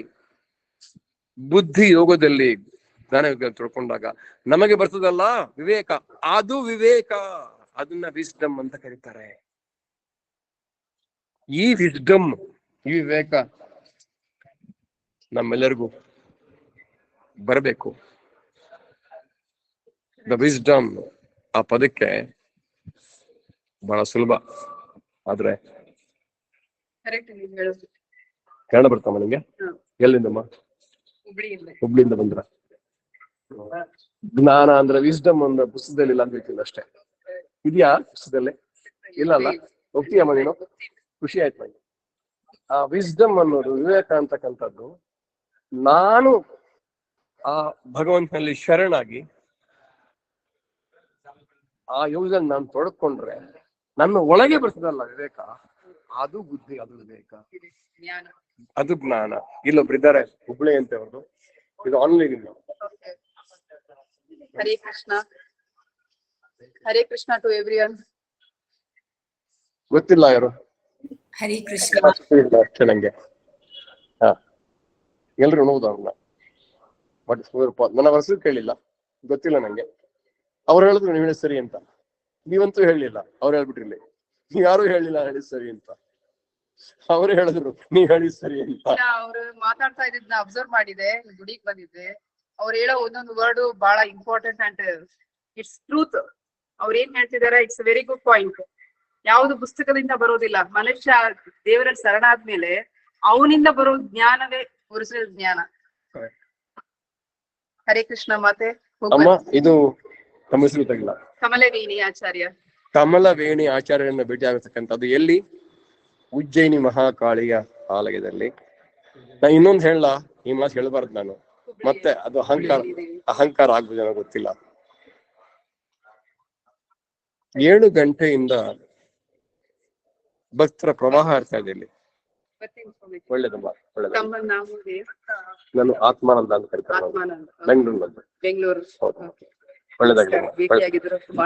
ಬುದ್ಧಿ ಯೋಗದಲ್ಲಿ ಜ್ಞಾನ ತಿಳ್ಕೊಂಡಾಗ ನಮಗೆ ಬರ್ತದಲ್ಲ ವಿವೇಕ, ಅದು ವಿವೇಕ. ಅದನ್ನ ವಿಸ್ಡಮ್ ಅಂತ ಕರೀತಾರೆ. ಈ ವಿಸ್ಡಮ್, ಈ ವಿವೇಕ ನಮ್ಮೆಲ್ಲರಿಗೂ ಬರಬೇಕು. ದ ವಿಸ್ಡಮ್ ಆ ಪದಕ್ಕೆ ಬಹಳ ಸುಲಭ, ಆದ್ರೆ ಕನ್ನಡ ಬರ್ತಾಮ ನಿಮ್ಗೆ? ಎಲ್ಲಿಂದಮ್ಮ? ಹುಬ್ಳಿಯಿಂದ ಬಂದ್ರ? ಜ್ಞಾನ ಅಂದ್ರೆ ವಿಸ್ಡಮ್ ಒಂದು ಪುಸ್ತಕದಲ್ಲಿ ಇಲ್ಲ ಅಂತ ಅಷ್ಟೇ. ಇದೆಯಾ ಪುಸ್ತಕದಲ್ಲಿ? ಇಲ್ಲ ಅಲ್ಲ? ಒಪ್ತೀಯಮ್ಮ ನೀನು? ಖುಷಿ ಆಯ್ತು ನಂಗೆ. ಆ ವಿಸ್ಡಮ್ ಅನ್ನೋದು, ವಿವೇಕ ಅಂತಕ್ಕಂಥದ್ದು, ನಾನು ಆ ಭಗವಂತನಲ್ಲಿ ಶರಣಾಗಿ ಆ ಯೋಗದಲ್ಲಿ ನಾನು ತೊಡಕೊಂಡ್ರೆ ನನ್ನ ಒಳಗೆ ಬರ್ತದಲ್ಲ ವಿವೇಕ, ಅದು ಬುದ್ಧಿ, ಅದು ವಿವೇಕ, ಅದು ಜ್ಞಾನ. ಇಲ್ಲೊಬ್ರಿದ್ದಾರೆ ಹುಬ್ಳಿ ಅಂತ ಅವ್ರದ್ದು, ಇದು ಆನ್ಲೈನ್ ಇಲ್ಲ. ಹರೇ ಕೃಷ್ಣ. Hare Krishna to everyone. ಗೊತ್ತಿಲ್ಲ ಯಾರು? ಹರೇ ಕೃಷ್ಣ ಅಷ್ಟೇ ನಂಗೆ. ಹಾ, ಎಲ್ರು ನೋಡುದು ಅವ್ರನ್ನ. ಬಟ್ ನನ್ನ ಹೆಸರು ಕೇಳಿಲ್ಲ, ಗೊತ್ತಿಲ್ಲ ನಂಗೆ. ಅವ್ರು ಹೇಳಿದ್ರು ನೀವು ಹೇಳಿ ಸರಿ ಅಂತ, ನೀವಂತೂ ಹೇಳಲಿಲ್ಲ. ಅವ್ರು ಹೇಳ್ಬಿಟ್ರಿಲ್ಲಿ ಯಾರು ಹೇಳಿಲ್ಲ ಹೇಳಿ ಸರಿ ಅಂತ. ಅವ್ರು ಹೇಳಿದ್ರು ನೀವ್ ಹೇಳಿ ಸರಿ ಅಂತ. ಅವ್ರು ಮಾತಾಡ್ತಾ ಇದ್ದಿದ್ನ ಅಬ್ಸರ್ವ್ ಮಾಡಿದೆ, ಗುಡಿಗೆ ಬಂದಿದ್ದೆ. ಅವ್ರು ಹೇಳೋ ಒಂದೊಂದು ವರ್ಡ್ ಬಹಳ ಇಂಪಾರ್ಟೆಂಟ್ ಅಂಡ್ ಇಟ್ಸ್ ಟ್ರೂತ್. ಅವ್ರ ಏನ್ ಹೇಳ್ತಿದಾರೆ, ಇಟ್ಸ್ ವೆರಿ ಗುಡ್ ಪಾಯಿಂಟ್. ಯಾವ್ದು ಪುಸ್ತಕದಿಂದ ಬರೋದಿಲ್ಲ. ಮನುಷ್ಯ ದೇವರಲ್ಲಿ ಶರಣಾದ್ಮೇಲೆ ಅವನಿಂದ ಬರೋ ಜ್ಞಾನವೇ ಒರಿಜಿನಲ್ ಜ್ಞಾನ. ಹರೇ ಕೃಷ್ಣ ಮಾತೆ. ಅಮ್ಮ, ಇದು ನಮ್ಮ ಹೆಸರು ಗೊತ್ತಾಗಿಲ್ಲ. ಕಮಲವೇಣಿ ಆಚಾರ್ಯ. ಕಮಲವೇಣಿ ಆಚಾರ್ಯರನ್ನ ಭೇಟಿ ಆಗತಕ್ಕಂಥದ್ದು ಎಲ್ಲಿ? ಉಜ್ಜಯಿನಿ ಮಹಾಕಾಳಿಯ ಆಲಯದಲ್ಲಿ. ನಾ ಇನ್ನೊಂದು ಹೇಳಲ್ಲ, ಈ ಮಾತು ಹೇಳ್ಬಾರ್ದು ನಾನು, ಮತ್ತೆ ಅದು ಅಹಂಕಾರ ಆಗ್ಬೋದು ಗೊತ್ತಿಲ್ಲ. 7 ಗಂಟೆಯಿಂದ ಭಕ್ತರ ಪ್ರವಾಹ ಇರ್ತಾ ಇದೆ ಇಲ್ಲಿ. ಒಳ್ಳೇದಮ್ಮ, ಒಳ್ಳೇದು. ನಾನು ಆತ್ಮಾನಂದ ಅಂತ ಕರಿತಾರೆ, ಬೆಂಗಳೂರು. ಒಳ್ಳೇದಾಗ್ಲಿ,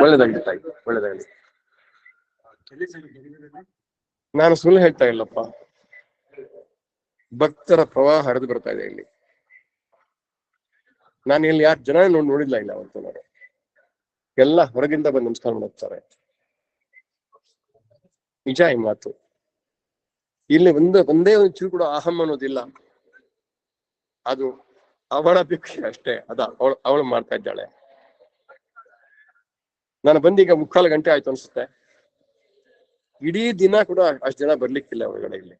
ಒಳ್ಳೇದಾಗ್ಲಿ ತಾಯಿ, ಒಳ್ಳೇದಾಗ್ಲಿ. ನಾನು ಸುಳ್ಳು ಹೇಳ್ತಾ ಇಲ್ಲಪ್ಪ, ಭಕ್ತರ ಪ್ರವಾಹ ಹರಿದು ಬರ್ತಾ ಇದೆ ಇಲ್ಲಿ. ನಾನು ಇಲ್ಲಿ ಯಾರು ಜನ ನೋಡಿಲ್ಲ ಇಲ್ಲ ಅವತ್ತು. ನಾನು ಎಲ್ಲ ಹೊರಗಿಂದ ಬಂದು ನಮಸ್ಕಾರ ಮಾಡ್ತಾರೆ. ನಿಜ ಈ ಮಾತು. ಇಲ್ಲಿ ಒಂದೇ ಒಂದು ಚೂರು ಕೂಡ ಅಹಂ ಅನ್ನೋದಿಲ್ಲ. ಅದು ಅವಳ ಭಿಕ್ಷೆ ಅಷ್ಟೇ. ಅವಳು ಮಾಡ್ತಾ ಇದ್ದಾಳೆ. ನಾನು ಬಂದೀಗ 3/4 ಗಂಟೆ ಆಯ್ತು ಅನ್ಸುತ್ತೆ. ಇಡೀ ದಿನ ಕೂಡ ಅಷ್ಟು ಜನ ಬರ್ಲಿಕ್ಕಿಲ್ಲ ಒಳಗಡೆ ಇಲ್ಲಿ.